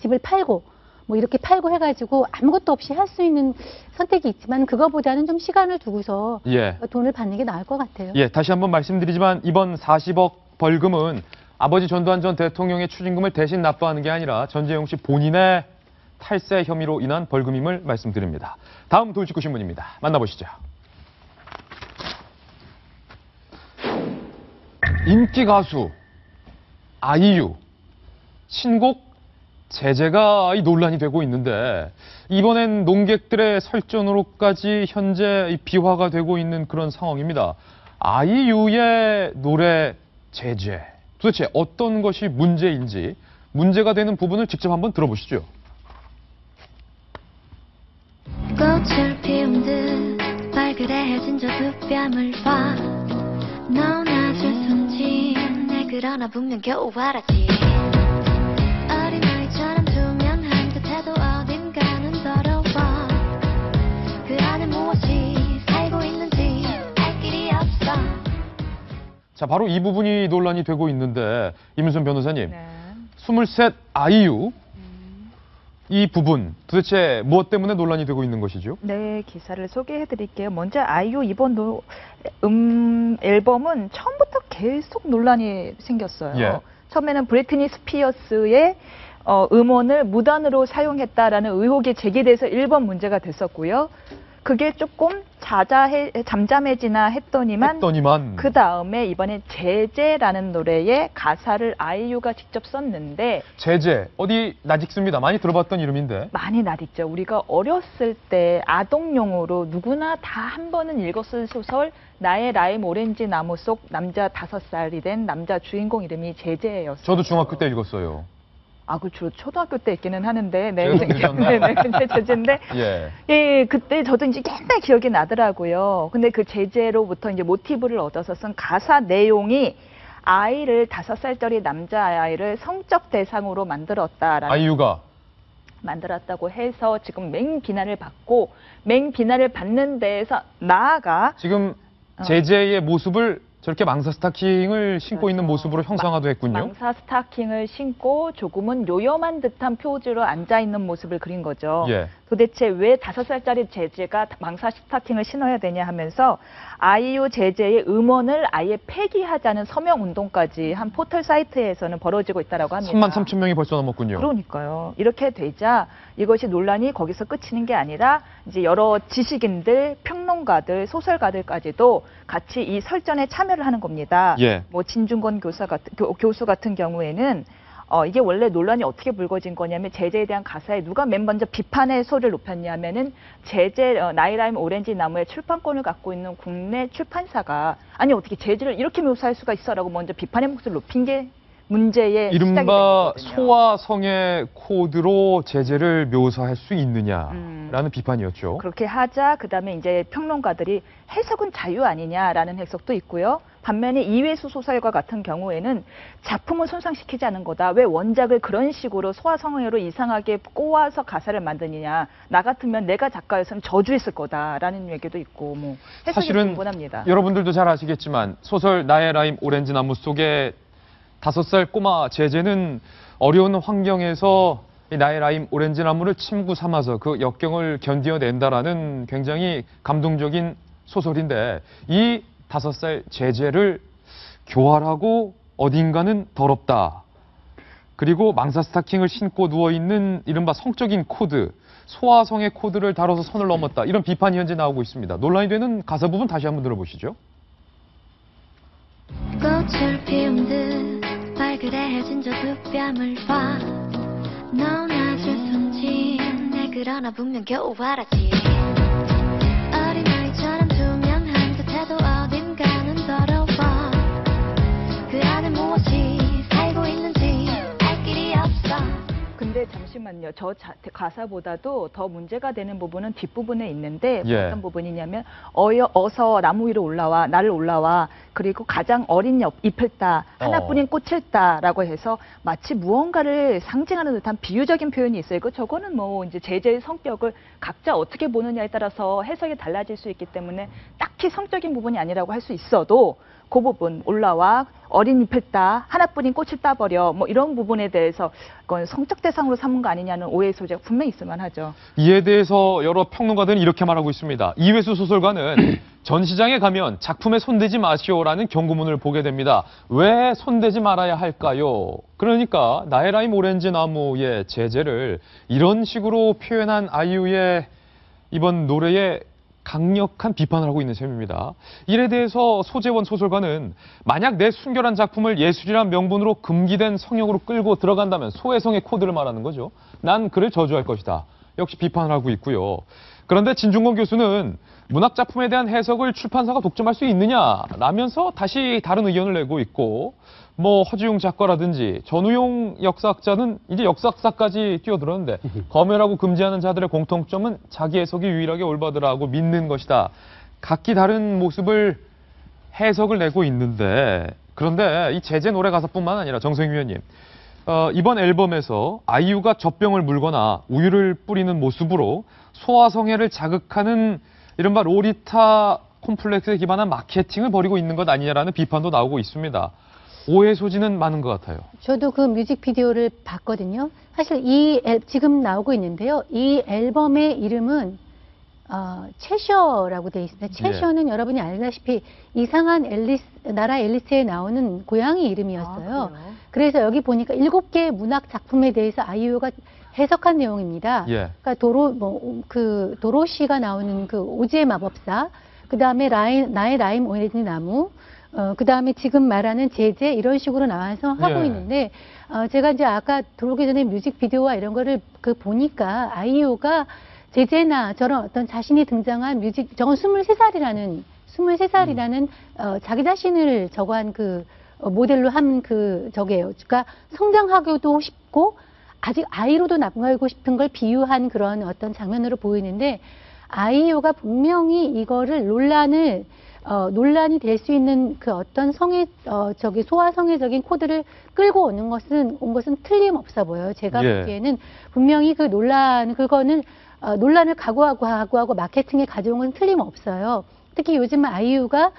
B: 집을 팔고 뭐 이렇게 팔고 해가지고 아무것도 없이 할 수 있는 선택이 있지만 그거보다는 좀 시간을 두고서
A: 예.
B: 돈을 받는 게 나을 것 같아요.
A: 예, 다시 한번 말씀드리지만 이번 40억 벌금은 아버지 전두환 전 대통령의 추징금을 대신 납부하는 게 아니라 전재용 씨 본인의 탈세 혐의로 인한 벌금임을 말씀드립니다. 다음 돌직구 신문입니다. 만나보시죠. 인기 가수 아이유 신곡 제재가 논란이 되고 있는데 이번엔 농객들의 설전으로까지 현재 비화가 되고 있는 그런 상황입니다. 아이유의 노래 제재 도대체 어떤 것이 문제인지 문제가 되는 부분을 직접 한번 들어보시죠.
H: 꽃을 피운 듯 발그레해진 저 두 뺨을 봐 넌 아주 순진해 그러나 분명 겨우 알았지 어린아이처럼 투명한 듯해도 어딘가는 더러워 그 안에 무엇이 살고 있는지 알 길이 없어.
A: 자, 바로 이 부분이 논란이 되고 있는데 임은순 변호사님,
G: 네.
A: 23 아이유 이 부분 도대체 무엇 때문에 논란이 되고 있는 것이죠?
G: 네, 기사를 소개해 드릴게요. 먼저 아이유 이번 앨범은 처음부터 계속 논란이 생겼어요.
A: 예.
G: 처음에는 브리트니 스피어스의 음원을 무단으로 사용했다라는 의혹이 제기돼서 1번 문제가 됐었고요. 그게 조금 잠잠해지나 했더니만 그 다음에 이번에 제재라는 노래의 가사를 아이유가 직접 썼는데
A: 제재 어디 낯익습니다. 많이 들어봤던 이름인데.
G: 많이 낯익죠. 우리가 어렸을 때 아동용으로 누구나 다 한 번은 읽었을 소설 나의 라임 오렌지 나무 속 남자 5살이 된 남자 주인공 이름이 제재였어요.
A: 저도 중학교 때 읽었어요.
G: 그 주로 초등학교 때 있기는 하는데, 네,
A: 제가
G: 네, 근데 제재인데,
A: 예.
G: 예, 그때 저도 이제 옛날 기억이 나더라고요. 근데 그 제재로부터 이제 모티브를 얻어서 쓴 가사 내용이 아이를 5살짜리 남자아이를 성적 대상으로 만들었다라는.
A: 아이유가.
G: 만들었다고 해서 지금 맹비난을 받고, 맹비난을 받는 데에서 나아가.
A: 지금 제재의 모습을 저렇게 망사 스타킹을 신고 있는 모습으로 형상화도 했군요.
G: 망사 스타킹을 신고 조금은 요염한 듯한 표지로 앉아있는 모습을 그린 거죠.
A: 예.
G: 도대체 왜 5살짜리 제재가 망사 스타킹을 신어야 되냐 하면서 아이유 제재의 음원을 아예 폐기하자는 서명운동까지 한 포털 사이트에서는 벌어지고 있다고 합니다.
A: 33,000명이 벌써 넘었군요.
G: 그러니까요. 이렇게 되자 이것이 논란이 거기서 끝이는 게 아니라 이제 여러 지식인들, 평론가들, 소설가들까지도 같이 이 설전에 참여를 하는 겁니다.
A: 예.
G: 뭐 진중권 교수 같은 경우에는 이게 원래 논란이 어떻게 불거진 거냐면 제재에 대한 가사에 누가 맨 먼저 비판의 소리를 높였냐면은 제재 나이라임 오렌지 나무의 출판권을 갖고 있는 국내 출판사가 아니 어떻게 제재를 이렇게 묘사할 수가 있어라고 먼저 비판의 목소리를 높인 게 문제의 시작이 된
A: 이른바
G: 거거든요.
A: 소아성의 코드로 제재를 묘사할 수 있느냐라는 비판이었죠.
G: 그렇게 하자 그다음에 이제 평론가들이 해석은 자유 아니냐라는 해석도 있고요. 반면에 이회수 소설가 같은 경우에는 작품을 손상시키지 않은 거다. 왜 원작을 그런 식으로 소아성애로 이상하게 꼬아서 가사를 만드느냐. 나 같으면 내가 작가였으면 저주했을 거다라는 얘기도 있고 뭐 해석이
A: 사실은
G: 분분합니다.
A: 여러분들도 잘 아시겠지만 소설 나의 라임 오렌지 나무 속에 5살 꼬마 제재는 어려운 환경에서 이 나의 라임 오렌지 나무를 침구 삼아서 그 역경을 견뎌낸다라는 굉장히 감동적인 소설인데 이 5살 제재를 교활하고 어딘가는 더럽다. 그리고 망사 스타킹을 신고 누워있는 이른바 성적인 코드, 소아성의 코드를 다뤄서 선을 넘었다. 이런 비판이 현재 나오고 있습니다. 논란이 되는 가사 부분 다시 한번 들어보시죠.
H: 꽃을 피운 듯 발그레해진 저 두 뺨을 봐 넌 아주 순진해 그러나 분명 겨우 알았지 어린아이처럼 투명한 듯해도 어딘가는 더러워 그 안에 무엇이 살고 있는지 알 길이 없어.
G: 근데 잠시만요. 저 가사보다도 더 문제가 되는 부분은 뒷부분에 있는데
A: 예.
G: 어떤 부분이냐면 어서 나무 위로 올라와 나를 올라와 그리고 가장 어린 잎을 따 하나뿐인 꽃을 따라고 해서 마치 무언가를 상징하는 듯한 비유적인 표현이 있어요. 저거는 뭐 이제 제재의 성격을 각자 어떻게 보느냐에 따라서 해석이 달라질 수 있기 때문에 딱히 성적인 부분이 아니라고 할 수 있어도 그 부분 올라와 어린 잎을 따 하나뿐인 꽃을 따버려 뭐 이런 부분에 대해서 그건 성적 대상으로 삼은 거 아니냐는 오해의 소지가 분명히 있을 만하죠.
A: 이에 대해서 여러 평론가들은 이렇게 말하고 있습니다. 이회수 소설가는 전시장에 가면 작품에 손대지 마시오라는 경고문을 보게 됩니다. 왜 손대지 말아야 할까요? 그러니까 나의 라임 오렌지 나무의 제재를 이런 식으로 표현한 아이유의 이번 노래에 강력한 비판을 하고 있는 셈입니다. 이에 대해서 소재원 소설가는 만약 내 순결한 작품을 예술이란 명분으로 금기된 성역으로 끌고 들어간다면 소혜성의 코드를 말하는 거죠. 난 그를 저주할 것이다. 역시 비판을 하고 있고요. 그런데 진중권 교수는 문학작품에 대한 해석을 출판사가 독점할 수 있느냐라면서 다시 다른 의견을 내고 있고 뭐 허지웅 작가라든지 전우용 역사학자는 이제 역사학사까지 뛰어들었는데 검열하고 금지하는 자들의 공통점은 자기 해석이 유일하게 올바르다고 믿는 것이다. 각기 다른 모습을 해석을 내고 있는데 그런데 이 제재 노래 가사뿐만 아니라 정성희 위원님 이번 앨범에서 아이유가 젖병을 물거나 우유를 뿌리는 모습으로 소아성애를 자극하는 이른바 로리타 콤플렉스에 기반한 마케팅을 벌이고 있는 것 아니냐라는 비판도 나오고 있습니다. 오해 소지는 많은 것 같아요.
B: 저도 그 뮤직비디오를 봤거든요. 사실 지금 나오고 있는데요. 이 앨범의 이름은 채셔라고 되어 있습니다. 채셔는 여러분이 알다시피 이상한 나라 앨리스에 나오는 고양이 이름이었어요. 그래서 여기 보니까 7개의 문학 작품에 대해서 아이유가 해석한 내용입니다.
A: 예.
B: 그러니까 도로시가 나오는 그 오즈의 마법사, 그 다음에 나의 라임 오렌지 나무, 그 다음에 지금 말하는 제재 이런 식으로 나와서 하고
A: 예.
B: 있는데 제가 이제 아까 들어오기 전에 뮤직비디오와 이런 거를 보니까 아이유가 제재나 저런 어떤 자신이 등장한 저건 23살이라는 자기 자신을 저거한 그 모델로 한 저게요. 그러니까 성장하기도 쉽고 아직 아이로도 남아가고 싶은 걸 비유한 그런 어떤 장면으로 보이는데 아이유가 분명히 이거를 논란이 될 수 있는 그 어떤 소아성애적인 코드를 끌고 온 것은 틀림없어 보여요. 제가
A: 예.
B: 보기에는 분명히 그거는 논란을 각오하고 마케팅에 가져온 건 틀림없어요. 특히 요즘 아이유가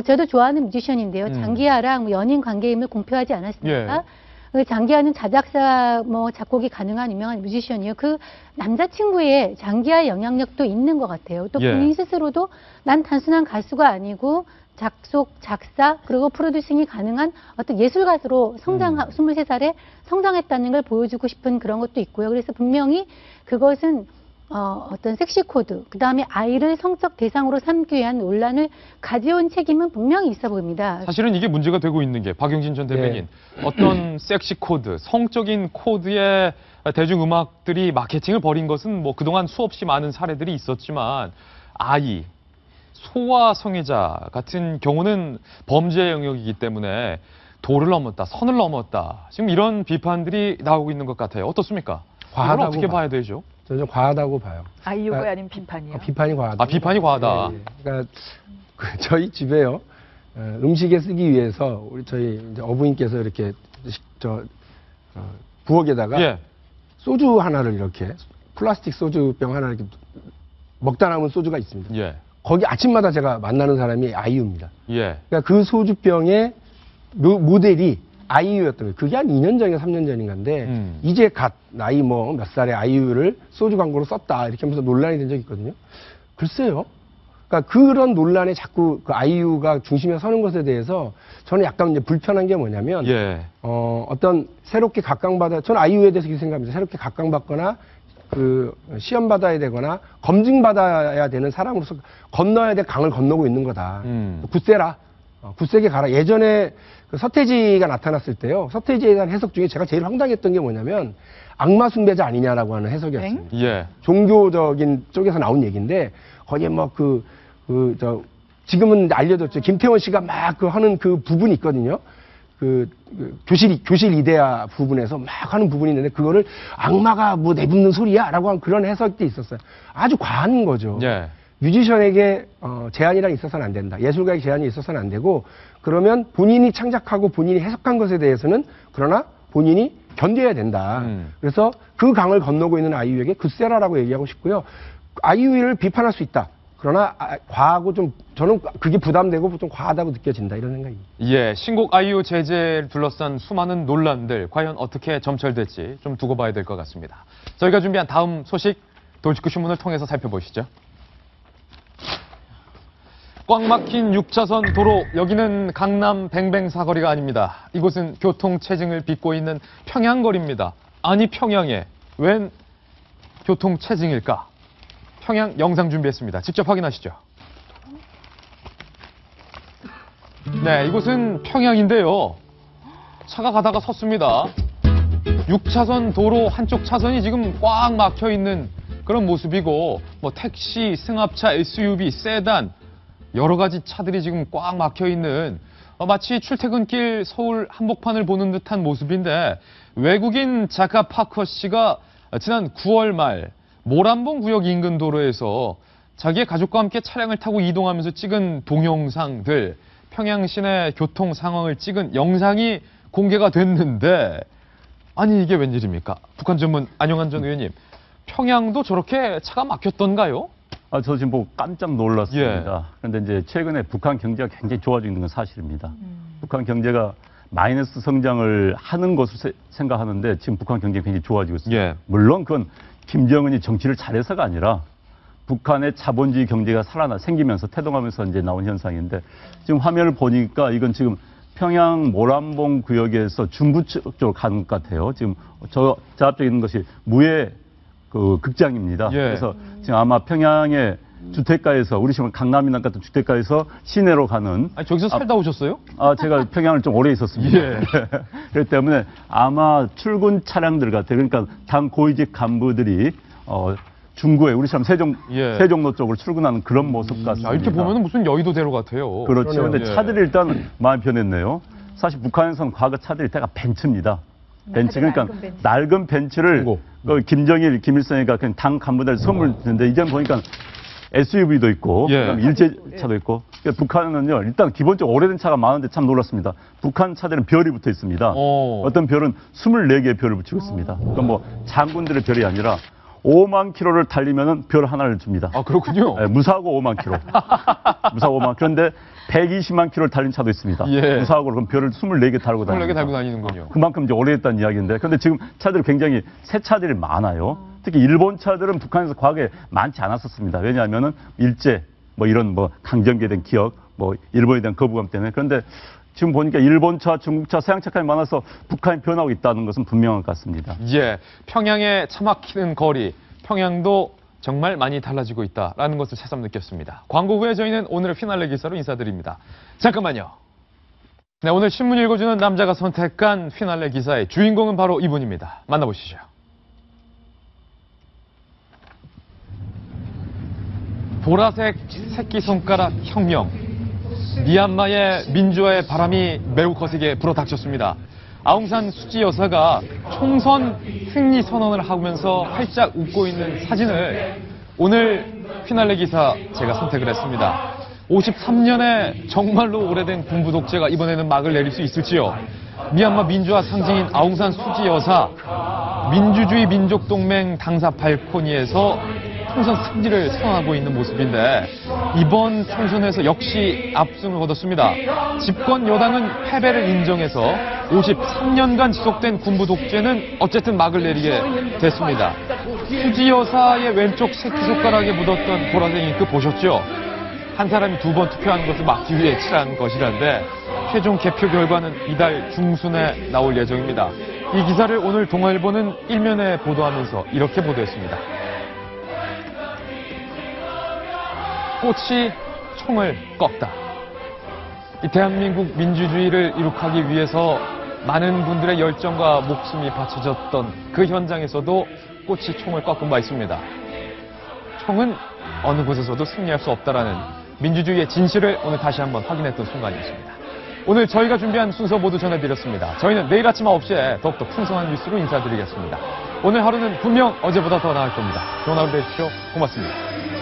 B: 저도 좋아하는 뮤지션인데요. 장기하랑 연인 관계임을 공표하지 않았습니까?
A: 예.
B: 그 장기하는 자작사 작곡이 가능한 유명한 뮤지션이에요. 그 남자친구의 장기하의 영향력도 있는 것 같아요. 또
A: 예.
B: 본인 스스로도 난 단순한 가수가 아니고 작곡, 작사, 그리고 프로듀싱이 가능한 어떤 예술가수로 23살에 성장했다는 걸 보여주고 싶은 그런 것도 있고요. 그래서 분명히 그것은 어떤 섹시 코드, 그 다음에 아이를 성적 대상으로 삼기 위한 논란을 가져온 책임은 분명히 있어 보입니다.
A: 사실은 이게 문제가 되고 있는 게 박영진 전 대변인 어떤 섹시 코드, 성적인 코드의 대중음악들이 마케팅을 벌인 것은 뭐 그동안 수없이 많은 사례들이 있었지만 아이, 소아성애자 같은 경우는 범죄 영역이기 때문에 도를 넘었다, 선을 넘었다. 지금 이런 비판들이 나오고 있는 것 같아요. 어떻습니까? 이걸 어떻게 봐야 되죠?
C: 저는 좀 과하다고 봐요.
G: 아이유가 아닌 비판이요?
C: 비판이 과하다.
A: 비판이 과하다.
C: 예, 예. 그러니까 저희 집에요. 음식에 쓰기 위해서 저희 이제 어부인께서 이렇게 부엌에다가
A: 예.
C: 소주 하나를 이렇게 플라스틱 소주병 하나 이렇게 먹다 남은 소주가 있습니다.
A: 예.
C: 거기 아침마다 제가 만나는 사람이 아이유입니다.
A: 예.
C: 그러니까 그 소주병의 모델이 아이유였던 거예요. 그게 한 2년 전인가 3년 전인가인데 이제 나이 몇 살의 아이유를 소주 광고로 썼다 이렇게 하면서 논란이 된 적이 있거든요. 글쎄요. 그러니까 그런 논란에 자꾸 그 아이유가 중심에 서는 것에 대해서 저는 약간 이제 불편한 게 뭐냐면 어떤 새롭게 저는 아이유에 대해서 그렇게 생각합니다. 새롭게 각광받거나 그 시험받아야 되거나 검증받아야 되는 사람으로서 건너야 될 강을 건너고 있는 거다. 굳세라. 굳세게 가라. 예전에 그 서태지가 나타났을 때요. 서태지에 대한 해석 중에 제가 제일 황당했던 게 뭐냐면 악마 숭배자 아니냐라고 하는 해석이었습니다.
A: 예.
C: 종교적인 쪽에서 나온 얘기인데 거기에 지금은 알려졌죠. 김태원 씨가 막 하는 그 부분이 있거든요. 교실 이데아 부분에서 막 하는 부분이 있는데 그거를 악마가 뭐 내뱉는 소리야라고 한 그런 해석도 있었어요. 아주 과한 거죠.
A: 예.
C: 뮤지션에게 제한이란 있어서는 안 된다. 예술가에게 제한이 있어서는 안 되고 그러면 본인이 창작하고 본인이 해석한 것에 대해서는 그러나 본인이 견뎌야 된다. 그래서 그 강을 건너고 있는 아이유에게 굳세라라고 얘기하고 싶고요. 아이유를 비판할 수 있다. 그러나 과하고 좀 저는 그게 부담되고 좀 과하다고 느껴진다 이런 생각입니다.
A: 예, 신곡 아이유 제재를 둘러싼 수많은 논란들 과연 어떻게 점철될지 좀 두고 봐야 될 것 같습니다. 저희가 준비한 다음 소식 돌직구 신문을 통해서 살펴보시죠. 꽉 막힌 6차선 도로, 여기는 강남 뱅뱅 사거리가 아닙니다. 이곳은 교통체증을 빚고 있는 평양거리입니다. 아니 평양에 웬 교통체증일까? 평양 영상 준비했습니다. 직접 확인하시죠. 네, 이곳은 평양인데요. 차가 가다가 섰습니다. 6차선 도로 한쪽 차선이 지금 꽉 막혀 있는 그런 모습이고, 뭐 택시, 승합차, SUV, 세단 여러 가지 차들이 지금 꽉 막혀 있는 마치 출퇴근길 서울 한복판을 보는 듯한 모습인데, 외국인 작가 파커 씨가 지난 9월 말 모란봉 구역 인근 도로에서 자기의 가족과 함께 차량을 타고 이동하면서 찍은 동영상들, 평양 시내 교통 상황을 찍은 영상이 공개가 됐는데, 아니 이게 웬일입니까? 북한 전문 안영한 전 의원님, 평양도 저렇게 차가 막혔던가요?
D: 저 지금 보고 깜짝 놀랐습니다. 그런데 이제 최근에 북한 경제가 굉장히 좋아지고 있는 건 사실입니다. 북한 경제가 마이너스 성장을 하는 것으로 생각하는데 지금 북한 경제가 굉장히 좋아지고 있습니다.
A: 예.
D: 물론 그건 김정은이 정치를 잘해서가 아니라 북한의 자본주의 경제가 생기면서 태동하면서 이제 나온 현상인데, 지금 화면을 보니까 이건 지금 평양 모란봉 구역에서 중부 쪽으로 가는 것 같아요. 지금 저 앞쪽에 있는 것이 무예 그 극장입니다.
A: 예.
D: 그래서 지금 아마 평양의 주택가에서, 우리 지금 강남이나 같은 주택가에서 시내로 가는.
A: 아니, 저기서 살다 오셨어요?
D: 제가 평양을 좀 오래 있었습니다.
A: 예.
D: 그렇기 때문에 아마 출근 차량들 같아요. 그러니까 당 고위직 간부들이 중구에 우리처럼 세종로 쪽으로 출근하는 그런 모습 같습니다.
A: 이렇게 보면 무슨 여의도대로 같아요.
D: 그렇죠.
A: 그러네요.
D: 근데 차들이 일단 많이 변했네요. 사실 북한에서는 과거 차들이 대가 벤츠입니다. 벤츠, 그러니까 낡은 벤츠를 김정일, 김일성이가 그냥 당 간부들 선물 주는데, 이제는 보니까 SUV도 있고,
A: 예.
D: 그다음에 일제차도 있고. 그러니까 북한은요, 일단 기본적으로 오래된 차가 많은데 참 놀랐습니다. 북한 차들은 별이 붙어 있습니다. 어떤 별은 24개의 별을 붙이고 있습니다. 그건 뭐 장군들의 별이 아니라 5만 킬로를 달리면은 별 하나를 줍니다.
A: 아, 그렇군요.
D: 네, 무사고 5만 킬로. 무사고 5만. 그런데 120만 킬로를 달린 차도 있습니다.
A: 예.
D: 무사고로 그럼 별을 24개 달고 다닙니다.
A: 24개 달고 다니는군요.
D: 그만큼 이제 오래됐다는 이야기인데, 그런데 지금 차들이 굉장히 새 차들이 많아요. 특히 일본 차들은 북한에서 과거에 많지 않았었습니다. 왜냐하면은 일제, 뭐 이런 뭐 강점기에 대한 기억, 뭐 일본에 대한 거부감 때문에. 그런데 지금 보니까 일본차, 중국차, 서양차까지 많아서 북한이 변하고 있다는 것은 분명한 것 같습니다.
A: 예, 평양에 차 막히는 거리, 평양도 정말 많이 달라지고 있다라는 것을 새삼 느꼈습니다. 광고 후에 저희는 오늘의 피날레 기사로 인사드립니다. 잠깐만요. 네, 오늘 신문 읽어주는 남자가 선택한 피날레 기사의 주인공은 바로 이분입니다. 만나보시죠. 보라색 새끼손가락 혁명. 미얀마의 민주화의 바람이 매우 거세게 불어닥쳤습니다. 아웅산 수지 여사가 총선 승리 선언을 하면서 활짝 웃고 있는 사진을 오늘 피날레 기사 제가 선택을 했습니다. 53년의 정말로 오래된 군부 독재가 이번에는 막을 내릴 수 있을지요. 미얀마 민주화 상징인 아웅산 수지 여사, 민주주의 민족동맹 당사 발코니에서 총선 승리를 선언하고 있는 모습인데, 이번 총선에서 역시 압승을 거뒀습니다. 집권 여당은 패배를 인정해서 53년간 지속된 군부 독재는 어쨌든 막을 내리게 됐습니다. 수지 여사의 왼쪽 새끼손가락에 묻었던 보라색 잉크 보셨죠? 한 사람이 2번 투표하는 것을 막기 위해 칠한 것이란데, 최종 개표 결과는 이달 중순에 나올 예정입니다. 이 기사를 오늘 동아일보는 일면에 보도하면서 이렇게 보도했습니다. 꽃이 총을 꺾다. 이 대한민국 민주주의를 이룩하기 위해서 많은 분들의 열정과 목숨이 바쳐졌던 그 현장에서도 꽃이 총을 꺾은 바 있습니다. 총은 어느 곳에서도 승리할 수 없다라는 민주주의의 진실을 오늘 다시 한번 확인했던 순간이었습니다. 오늘 저희가 준비한 순서 모두 전해드렸습니다. 저희는 내일 아침 9시에 더욱더 풍성한 뉴스로 인사드리겠습니다. 오늘 하루는 분명 어제보다 더 나을 겁니다. 좋은 하루 되십시오. 고맙습니다.